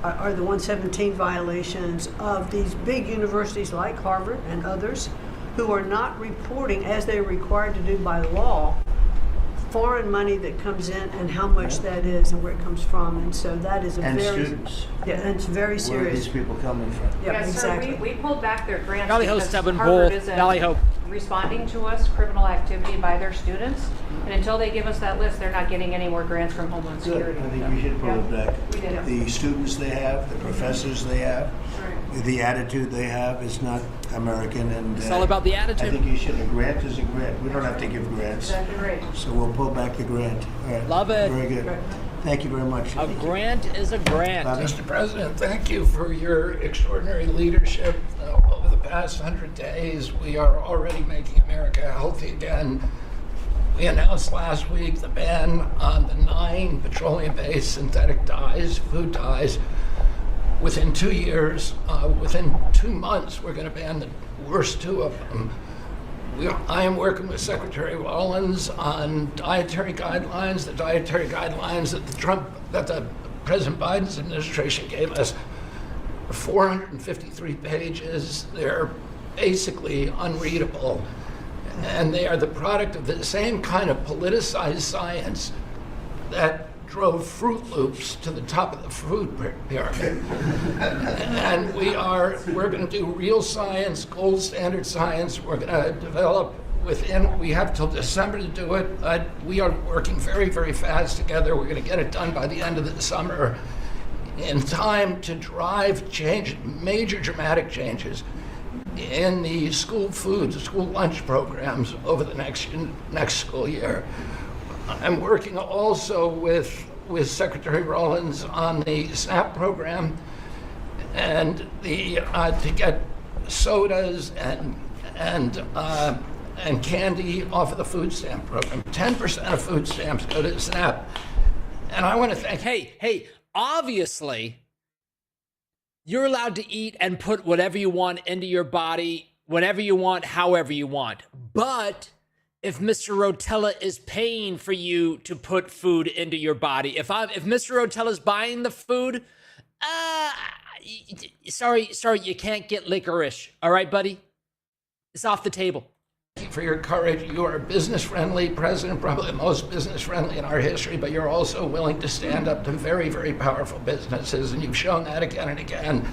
117 violations of these big universities like Harvard and others who are not reporting, as they're required to do by law, foreign money that comes in and how much that is and where it comes from. And so that is Students. Yeah, and it's very serious. Where are these people coming from? Yeah, Yes, exactly. sir, we pulled back their grants Valley Hope, because Stubborn Harvard Bull, isn't Valley Hope. responding to us, criminal activity by their students. And until they give us that list, they're not getting any more grants from Homeland Good. Security. I think we should pull it back. We did. The students they have, the professors they have, the attitude they have is not American. And It's all about the attitude. I think you should. A grant is a grant. We don't have to give grants. Exactly right. So we'll pull back the grant. All right. Love it. Very good. Thank you very much. A grant is a grant. Bobby? Mr. President, thank you for your extraordinary leadership over the past 100 days. We are already making America healthy again. We announced last week the ban on the 9 petroleum-based synthetic dyes, food dyes. Within 2 years, within 2 months, we're going to ban the worst 2 of them. I am working with Secretary Rollins on dietary guidelines, the dietary guidelines that the President Biden's administration gave us. 453 pages. They're basically unreadable. And they are the product of the same kind of politicized science that drove Fruit Loops to the top of the food pyramid. And we're going to do real science, gold standard science. We're going to develop we have till December to do it. We are working very, very fast together. We're going to get it done by the end of the summer in time to drive change, major dramatic changes in the school foods, school lunch programs over the next school year. I'm working also with Secretary Rollins on the SNAP program and to get sodas and candy off of the food stamp program. 10% of food stamps go to SNAP. And I want to thank... Hey, obviously, you're allowed to eat and put whatever you want into your body, whenever you want, however you want. But if Mr. Rotella is paying for you to put food into your body, if Mr. Rotella's buying the food, sorry, you can't get licorice. All right, buddy? It's off the table. Thank you for your courage. You are business-friendly president, probably the most business-friendly in our history, but you're also willing to stand up to very, very powerful businesses, and you've shown that again and again.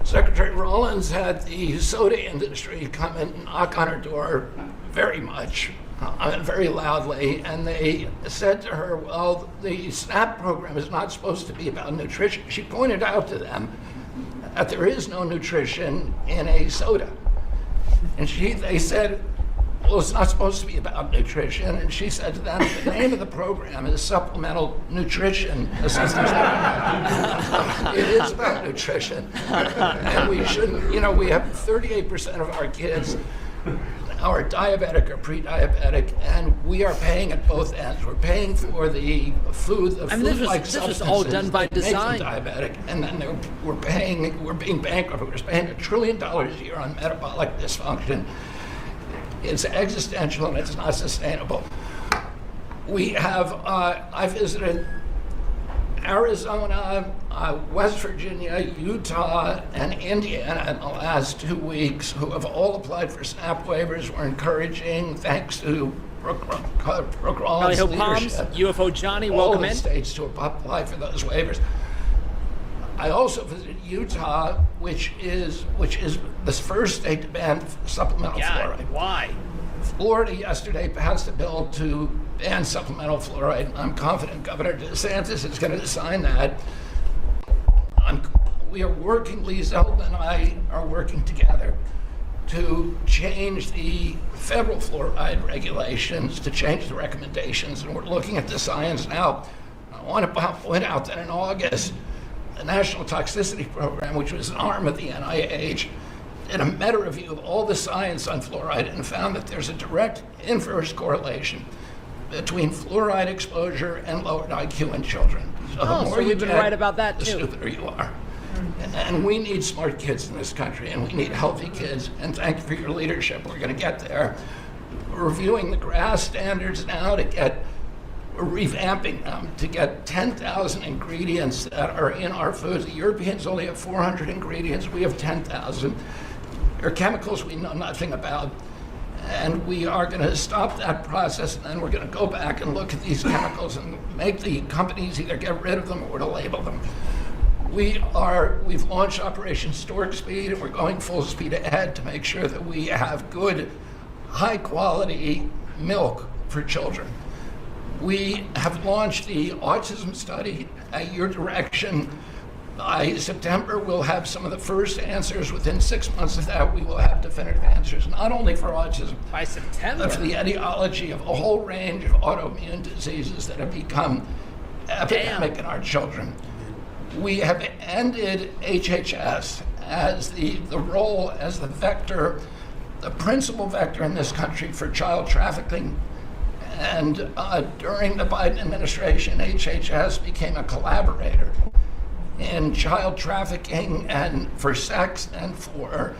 Secretary Rollins had the soda industry come and knock on her door very much, very loudly, and they said to her, well, the SNAP program is not supposed to be about nutrition. She pointed out to them that there is no nutrition in a soda. And they said, well, it's not supposed to be about nutrition. And she said to them, the name of the program is Supplemental Nutrition Assistance. It is about nutrition. And we shouldn't, we have 38% of our kids are diabetic or pre-diabetic, and we are paying at both ends. We're paying for the food, the food-like this was all done by design. Diabetic, and then we're being bankrupt. We're spending $1 trillion a year on metabolic dysfunction. It's existential and it's not sustainable. We have, I visited Arizona, West Virginia, Utah, and Indiana in the last 2 weeks, who have all applied for SNAP waivers. We're encouraging, thanks to Brooke Rollins' leadership, UFO Johnny, all welcome the in. states to apply for those waivers. I also visited Utah, which is the first state to ban supplemental fluoride. Why? Florida yesterday passed a bill to ban supplemental fluoride. I'm confident Governor DeSantis is going to sign that. We are working, Lee Zeldin and I are working together to change the federal fluoride regulations, to change the recommendations, and we're looking at the science now. I want to point out that in August, the National Toxicity Program, which was an arm of the NIH, did a meta-review of all the science on fluoride and found that there's a direct inverse correlation between fluoride exposure and lowered IQ in children. So the more we've been right about that the too. stupider you are. And we need smart kids in this country, and we need healthy kids, and thank you for your leadership. We're going to get there. We're reviewing the GRAS standards now we're revamping them to get 10,000 ingredients that are in our foods. The Europeans only have 400 ingredients. We have 10,000. There are chemicals we know nothing about, and we are going to stop that process, and then we're going to go back and look at these chemicals and make the companies either get rid of them or to label them. We've launched Operation Stork Speed, and we're going full speed ahead to make sure that we have good, high-quality milk for children. We have launched the autism study at your direction. By September, we'll have some of the first answers. Within 6 months of that, we will have definitive answers, not only for autism, By September? but for the etiology of a whole range of autoimmune diseases that have become epidemic in our children. We have ended HHS as the role as the vector, the principal vector in this country for child trafficking. And during the Biden administration, HHS became a collaborator in child trafficking and for sex and for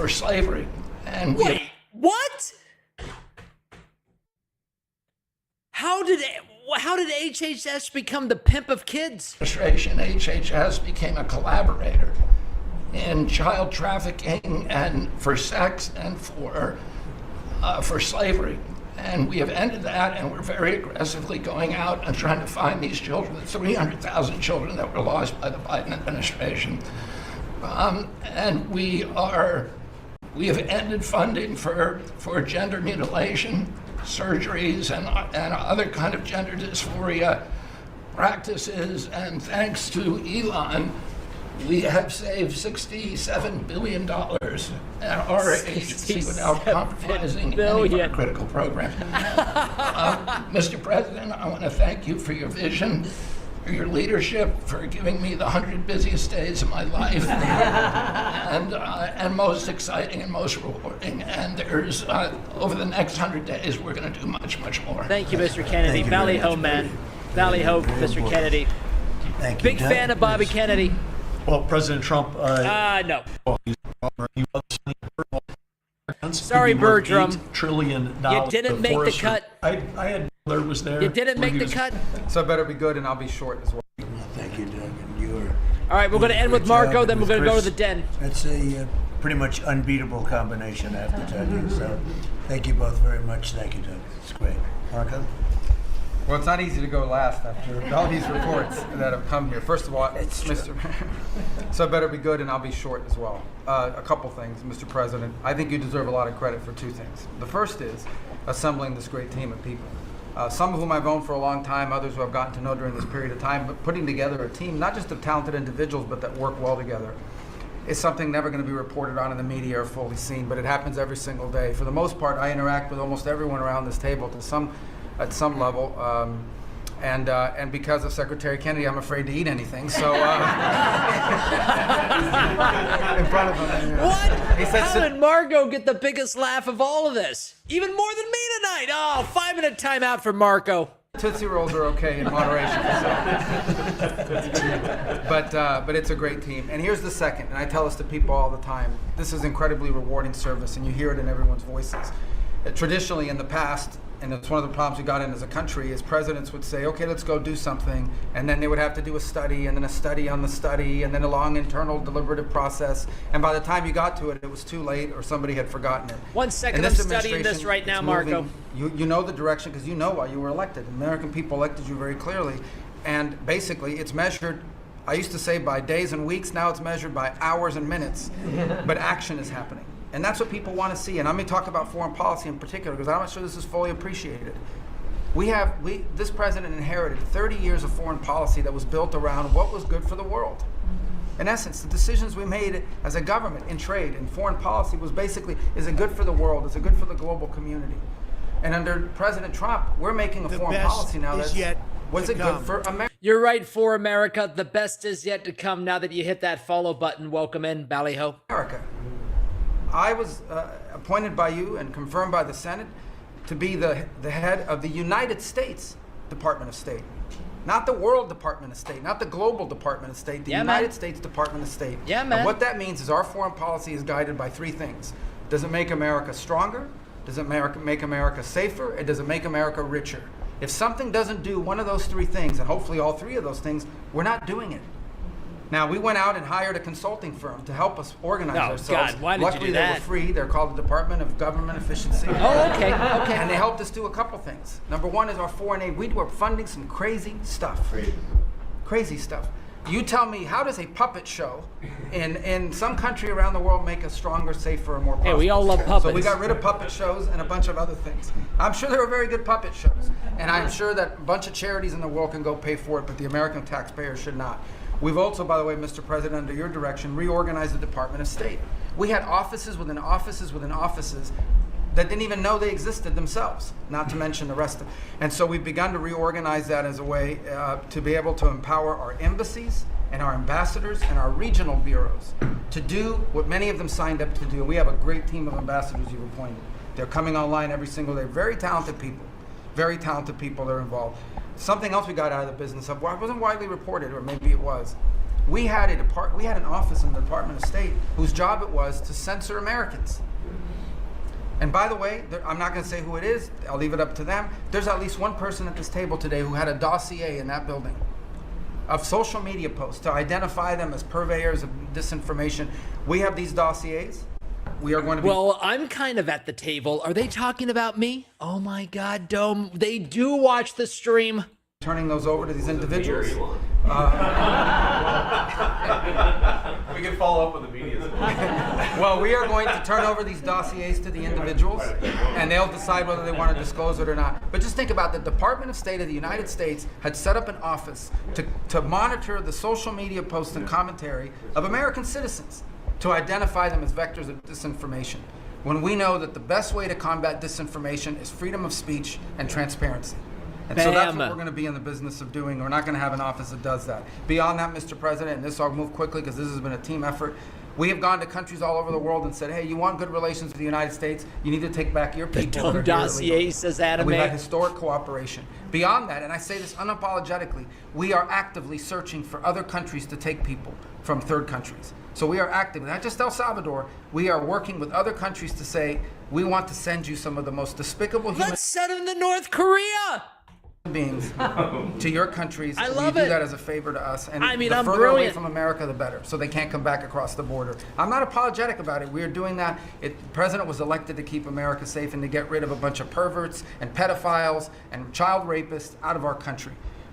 slavery. And Wait, what? How did HHS become the pimp of kids? Administration, HHS became a collaborator in child trafficking and for sex and for slavery. And we have ended that, and we're very aggressively going out and trying to find these children, the 300,000 children that were lost by the Biden administration. And we have ended funding for gender mutilation, surgeries, and other kind of gender dysphoria practices. And thanks to Elon, we have saved $67 billion at our agency without compromising any of our critical programs. Mr. President, I want to thank you for your vision, for your leadership, for giving me the 100 busiest days of my life, and most exciting and most rewarding. And there's, over the next 100 days, we're going to do much, much more. Thank you, Mr. Kennedy. Valley Ho, man. Valley Ho, Mr. Kennedy. Thank you. Big fan of Bobby Kennedy. Well, President Trump. No. Sorry, Bertram. $8 trillion. You didn't make the cut. I had Miller was there. You didn't make the cut. So I better be good, and I'll be short as well. Thank you, Doug. And you were. All right, we're going to end with Marco, then we're going to go to the den. That's a pretty much unbeatable combination, I have to tell you. So thank you both very much. Thank you, Doug. It's great. Marco? Well, it's not easy to go last after all these reports that have come here. First of all, so I better be good, and I'll be short as well. A couple things, Mr. President. I think you deserve a lot of credit for two things. The first is assembling this great team of people. Some of whom I've known for a long time, others who I've gotten to know during this period of time, but putting together a team, not just of talented individuals, but that work well together, is something never going to be reported on in the media or fully seen, but it happens every single day. For the most part, I interact with almost everyone around this table at some level, and because of Secretary Kennedy, I'm afraid to eat anything. So, front of him. And, What? He said, How did Marco get the biggest laugh of all of this? Even more than me tonight. Oh, 5-minute timeout for Marco. Tootsie Rolls are okay in moderation. But it's a great team. And here's the second, and I tell this to people all the time. This is incredibly rewarding service, and you hear it in everyone's voices. Traditionally, in the past, and it's one of the problems we got in as a country, is presidents would say, okay, let's go do something, and then they would have to do a study, and then a study on the study, and then a long internal deliberative process, and by the time you got to it, it was too late, or somebody had forgotten it. 1 second, And I'm this studying this administration, right now, it's Marco. moving- You know the direction because you know why you were elected. The American people elected you very clearly, and basically it's measured, I used to say by days and weeks, now it's measured by hours and minutes, but action is happening. And that's what people want to see. And I'm going to talk about foreign policy in particular because I'm not sure this is fully appreciated. This president inherited 30 years of foreign policy that was built around what was good for the world. In essence, the decisions we made as a government in trade and foreign policy was basically, is it good for the world? Is it good for the global community? And under President Trump, we're making a foreign policy now that's, was it good for America? You're right, for America. The best is yet to come now that you hit that follow button. Welcome in, Ballyho. America. I was appointed by you and confirmed by the Senate to be the head of the United States Department of State. Not the World Department of State, not the Global Department of State, the United States Department of State. Yeah, man. And what that means is our foreign policy is guided by three things. Does it make America stronger? Does it make America safer? And does it make America richer? If something doesn't do one of those three things, and hopefully all three of those things, we're not doing it. Now, we went out and hired a consulting firm to help us organize ourselves. God, why did Luckily, you do that? they were free. They're called the Department of Government Efficiency. Oh, okay. And they helped us do a couple things. Number one is our foreign aid. We were funding some crazy stuff. Crazy stuff. You tell me, how does a puppet show in some country around the world make us stronger, safer, and more prosperous? Hey, we all love puppets. So we got rid of puppet shows and a bunch of other things. I'm sure there were very good puppet shows. And I'm sure that a bunch of charities in the world can go pay for it, but the American taxpayer should not. We've also, by the way, Mr. President, under your direction, reorganized the Department of State. We had offices within offices within offices that didn't even know they existed themselves, not to mention the rest of them. And so we've begun to reorganize that as a way to be able to empower our embassies and our ambassadors and our regional bureaus to do what many of them signed up to do. We have a great team of ambassadors you've appointed. They're coming online every single day. Very talented people that are involved. Something else we got out of the business of, well, it wasn't widely reported, or maybe it was. We had an office in the Department of State whose job it was to censor Americans. And by the way, I'm not going to say who it is. I'll leave it up to them. There's at least one person at this table today who had a dossier in that building of social media posts to identify them as purveyors of disinformation. We have these dossiers. We are going to be... Well, I'm kind of at the table. Are they talking about me? Oh my God, Dome. They do watch the stream. Turning those over to these individuals. We can follow up with the media. Well, we are going to turn over these dossiers to the individuals, and they'll decide whether they want to disclose it or not. But just think about the Department of State of the United States had set up an office to monitor the social media posts and commentary of American citizens, to identify them as vectors of disinformation, when we know that the best way to combat disinformation is freedom of speech and transparency. And so that's what we're going to be in the business of doing. We're not going to have an office that does that. Beyond that, Mr. President, and this I'll move quickly because this has been a team effort, we have gone to countries all over the world and said, hey, you want good relations with the United States, you need to take back your people. The dossier says Adam. We've had historic cooperation. Beyond that, and I say this unapologetically, we are actively searching for other countries to take people from third countries. So we are actively, not just El Salvador, we are working with other countries to say, we want to send you some of the most despicable human... Let's send them to North Korea! ...beings to your countries. I love you it. do that as a favor to us. And I mean, the I'm further brilliant. away from America, the better. So they can't come back across the border. I'm not apologetic about it. We are doing that. The president was elected to keep America safe and to get rid of a bunch of perverts and pedophiles and child rapists out of our country.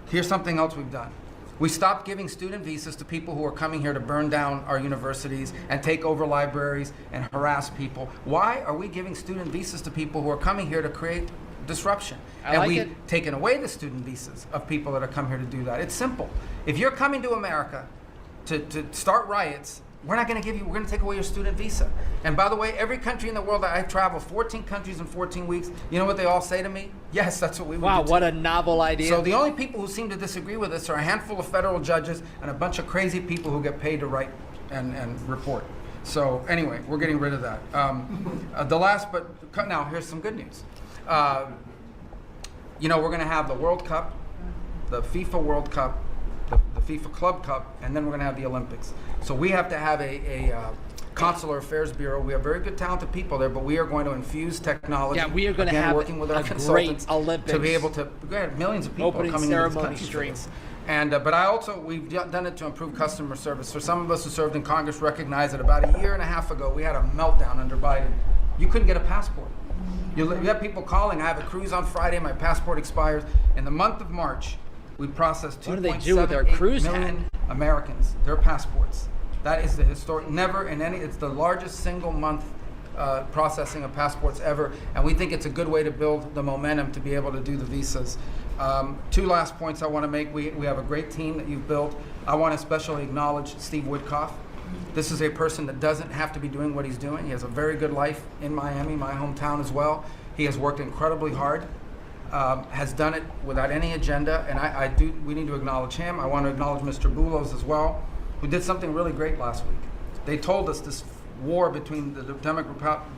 Here's something else we've done. We stopped giving student visas to people who are coming here to burn down our universities and take over libraries and harass people. Why are we giving student visas to people who are coming here to create disruption? And we've taken away the student visas of people that are come here to do that. It's simple. If you're coming to America to start riots, we're not going to give you, we're going to take away your student visa. And by the way, every country in the world that I travel, 14 countries in 14 weeks, you know what they all say to me? Yes, that's what we would do. Wow, what a novel idea. So the only people who seem to disagree with us are a handful of federal judges and a bunch of crazy people who get paid to write and report. So anyway, we're getting rid of that. The last, but now here's some good news. You know, we're going to have the World Cup, the FIFA World Cup, the FIFA Club Cup, and then we're going to have the Olympics. So we have to have a Consular Affairs Bureau. We have very good, talented people there, but we are going to infuse technology. Yeah, we are going to have working with our a consultants great Olympics to be able to. We had millions of people opening coming into this ceremony country. stream. And but I also we've done it to improve customer service. For some of us who served in Congress, recognize that about a year and a half ago we had a meltdown under Biden. You couldn't get a passport. You have people calling. I have a cruise on Friday. My passport expires. In the month of March, we processed What do they do with their cruise million Americans their passports. That is the historic. Never in any. It's the largest single month processing of passports ever, and we think it's a good way to build the momentum to be able to do the visas. Two last points I want to make. We have a great team that you've built. I want to especially acknowledge Steve Woodcock. This is a person that doesn't have to be doing what he's doing. He has a very good life in Miami, my hometown as well. He has worked incredibly hard, has done it without any agenda, and we need to acknowledge him. I want to acknowledge Mr. Boulos as well, who did something really great last week. They told us this war between the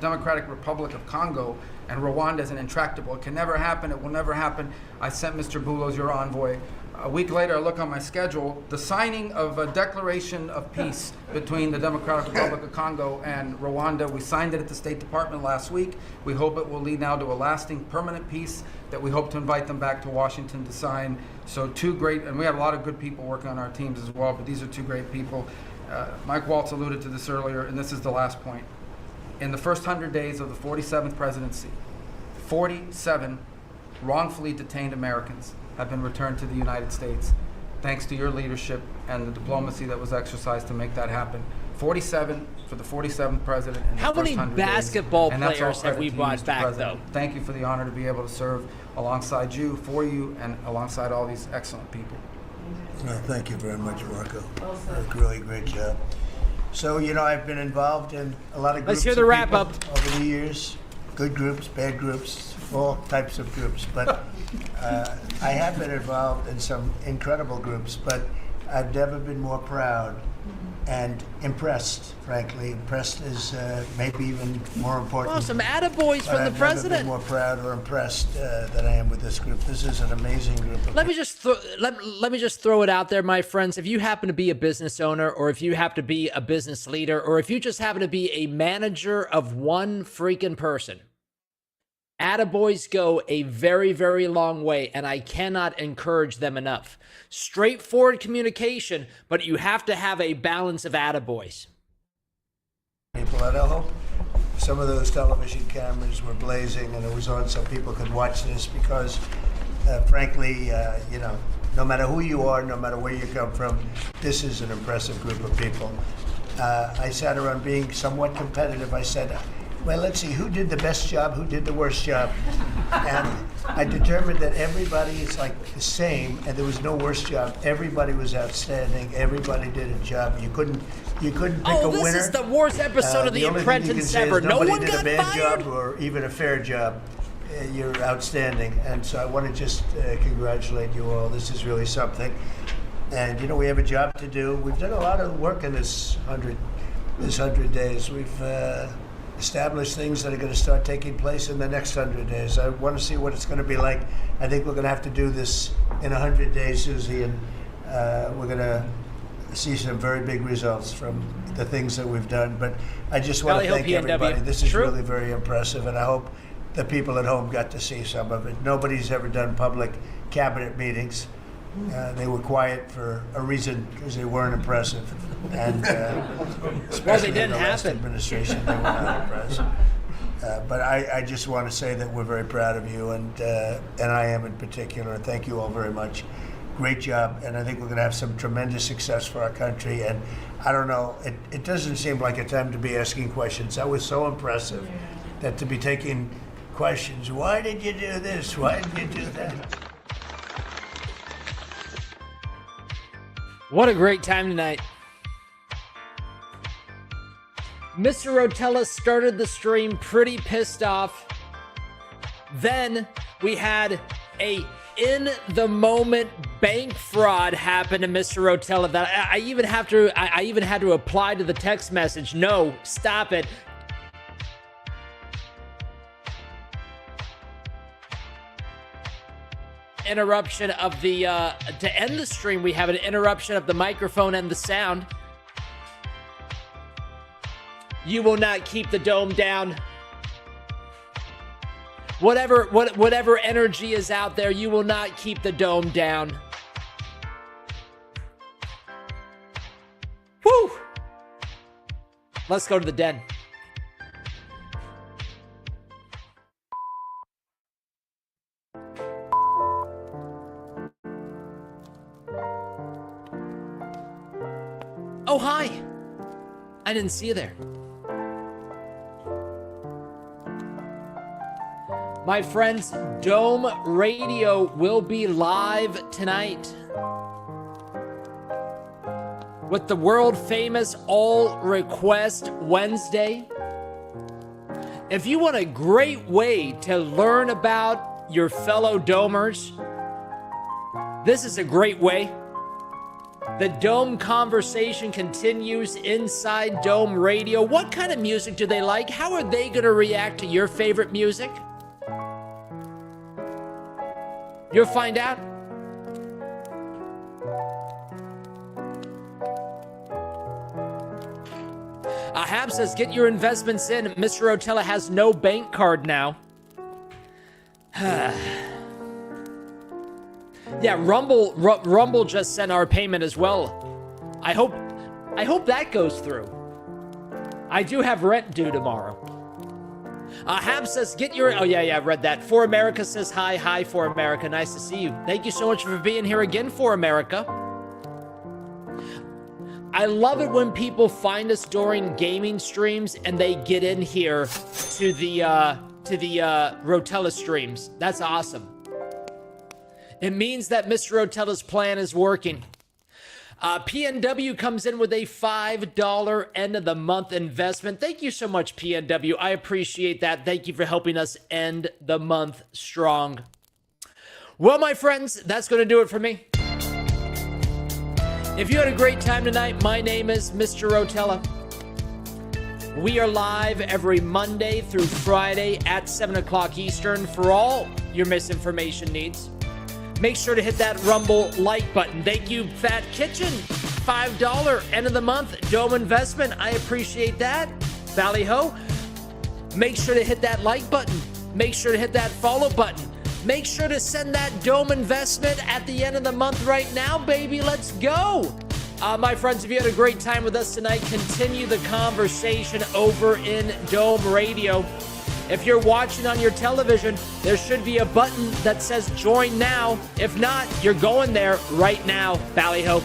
Democratic Republic of Congo and Rwanda is intractable. It can never happen. It will never happen. I sent Mr. Boulos, your envoy. A week later, I look on my schedule, the signing of a declaration of peace between the Democratic Republic of Congo and Rwanda. We signed it at the State Department last week. We hope it will lead now to a lasting, permanent peace that we hope to invite them back to Washington to sign. So two great, and we have a lot of good people working on our teams as well, but these are two great people. Mike Waltz alluded to this earlier, and this is the last point. In the first 100 days of the 47th presidency, 47 wrongfully detained Americans have been returned to the United States, thanks to your leadership and the diplomacy that was exercised to make that happen. 47 for the 47th president in the How first many 100 basketball days. And that's all players have credit we to you, brought Mr. back, President. though? Thank you for the honor to be able to serve alongside you, for you, and alongside all these excellent people. Well, thank you very much, Marco. Really great job. So, you know, I've been involved in a lot of groups. Let's hear the of wrap people up. over the years. Good groups, bad groups, all types of groups. But I have been involved in some incredible groups, but I've never been more proud and impressed, frankly. Impressed is maybe even more important. Well, some attaboys from the I've president. never been more proud or impressed than I am with this group. This is an amazing group of Let me just throw it out there, my friends. If you happen to be a business owner, or if you happen to be a business leader, or if you just happen to be a manager of one freaking person, attaboys go a very, very long way, and I cannot encourage them enough. Straightforward communication, but you have to have a balance of attaboys. people. And I hope some of those television cameras were blazing and it was on so people could watch this because, frankly, you know, no matter who you are, no matter where you come from, this is an impressive group of people. I sat around being somewhat competitive. I said, well, let's see, who did the best job, who did the worst job? And I determined that everybody is like the same, and there was no worst job. Everybody was outstanding. Everybody did a job. You couldn't pick a winner. Oh, this is the worst episode of The Apprentice ever. No one got did a bad fired? job or even a fair job. You're outstanding, and so I want to just congratulate you all. This is really something. And you know, we have a job to do. We've done a lot of work in this 100 days. We've established things that are going to start taking place in the next 100 days. I want to see what it's going to be like. I think we're going to have to do this in 100 days, Susie, and we're going to see some very big results from the things that we've done. But I just want to thank everybody. This is really very impressive, and I hope the people at home got to see some of it. Nobody's ever done public cabinet meetings. They were quiet for a reason, because they weren't impressive. And especially didn't in the last happen. administration, they were not impressive. But I just want to say that we're very proud of you, and I am in particular. And thank you all very much. Great job, and I think we're going to have some tremendous success for our country. And I don't know, it doesn't seem like a time to be asking questions. That was so impressive, that to be taking questions. Why did you do this? Why did you do that? What a great time tonight. Mr. Rotella started the stream pretty pissed off. Then we had a in the moment bank fraud happened to Mr. Rotella that I even had to apply to the text message. No, stop it. Interruption of the to end the stream, we have an interruption of the microphone and the sound. You will not keep the dome down. Whatever energy is out there, you will not keep the dome down. Woo! Let's go to the den. Oh, hi. I didn't see you there. My friends, Dome Radio will be live tonight with the world famous All Request Wednesday. If you want a great way to learn about your fellow Domers, this is a great way. The Dome conversation continues inside Dome Radio. What kind of music do they like? How are they going to react to your favorite music? You'll find out. Hab says, get your investments in. Mr. Rotella has no bank card now. Yeah, Rumble just sent our payment as well. I hope that goes through. I do have rent due tomorrow. Hab says, get your... Oh, yeah, I read that. For America says, hi, For America. Nice to see you. Thank you so much for being here again, For America. I love it when people find us during gaming streams and they get in here to the Rotella streams. That's awesome. It means that Mr. Rotella's plan is working. PNW comes in with a $5 end of the month investment. Thank you so much, PNW. I appreciate that. Thank you for helping us end the month strong. Well, my friends, that's going to do it for me. If you had a great time tonight, my name is Mr. Rotella. We are live every Monday through Friday at 7 o'clock Eastern for all your misinformation needs. Make sure to hit that Rumble like button. Thank you, Fat Kitchen. $5 end of the month Dome investment. I appreciate that. Valley Ho. Make sure to hit that like button. Make sure to hit that follow button. Make sure to send that Dome investment at the end of the month right now, baby. Let's go. My friends, if you had a great time with us tonight, continue the conversation over in Dome Radio. If you're watching on your television, there should be a button that says join now. If not, you're going there right now. Ballyho.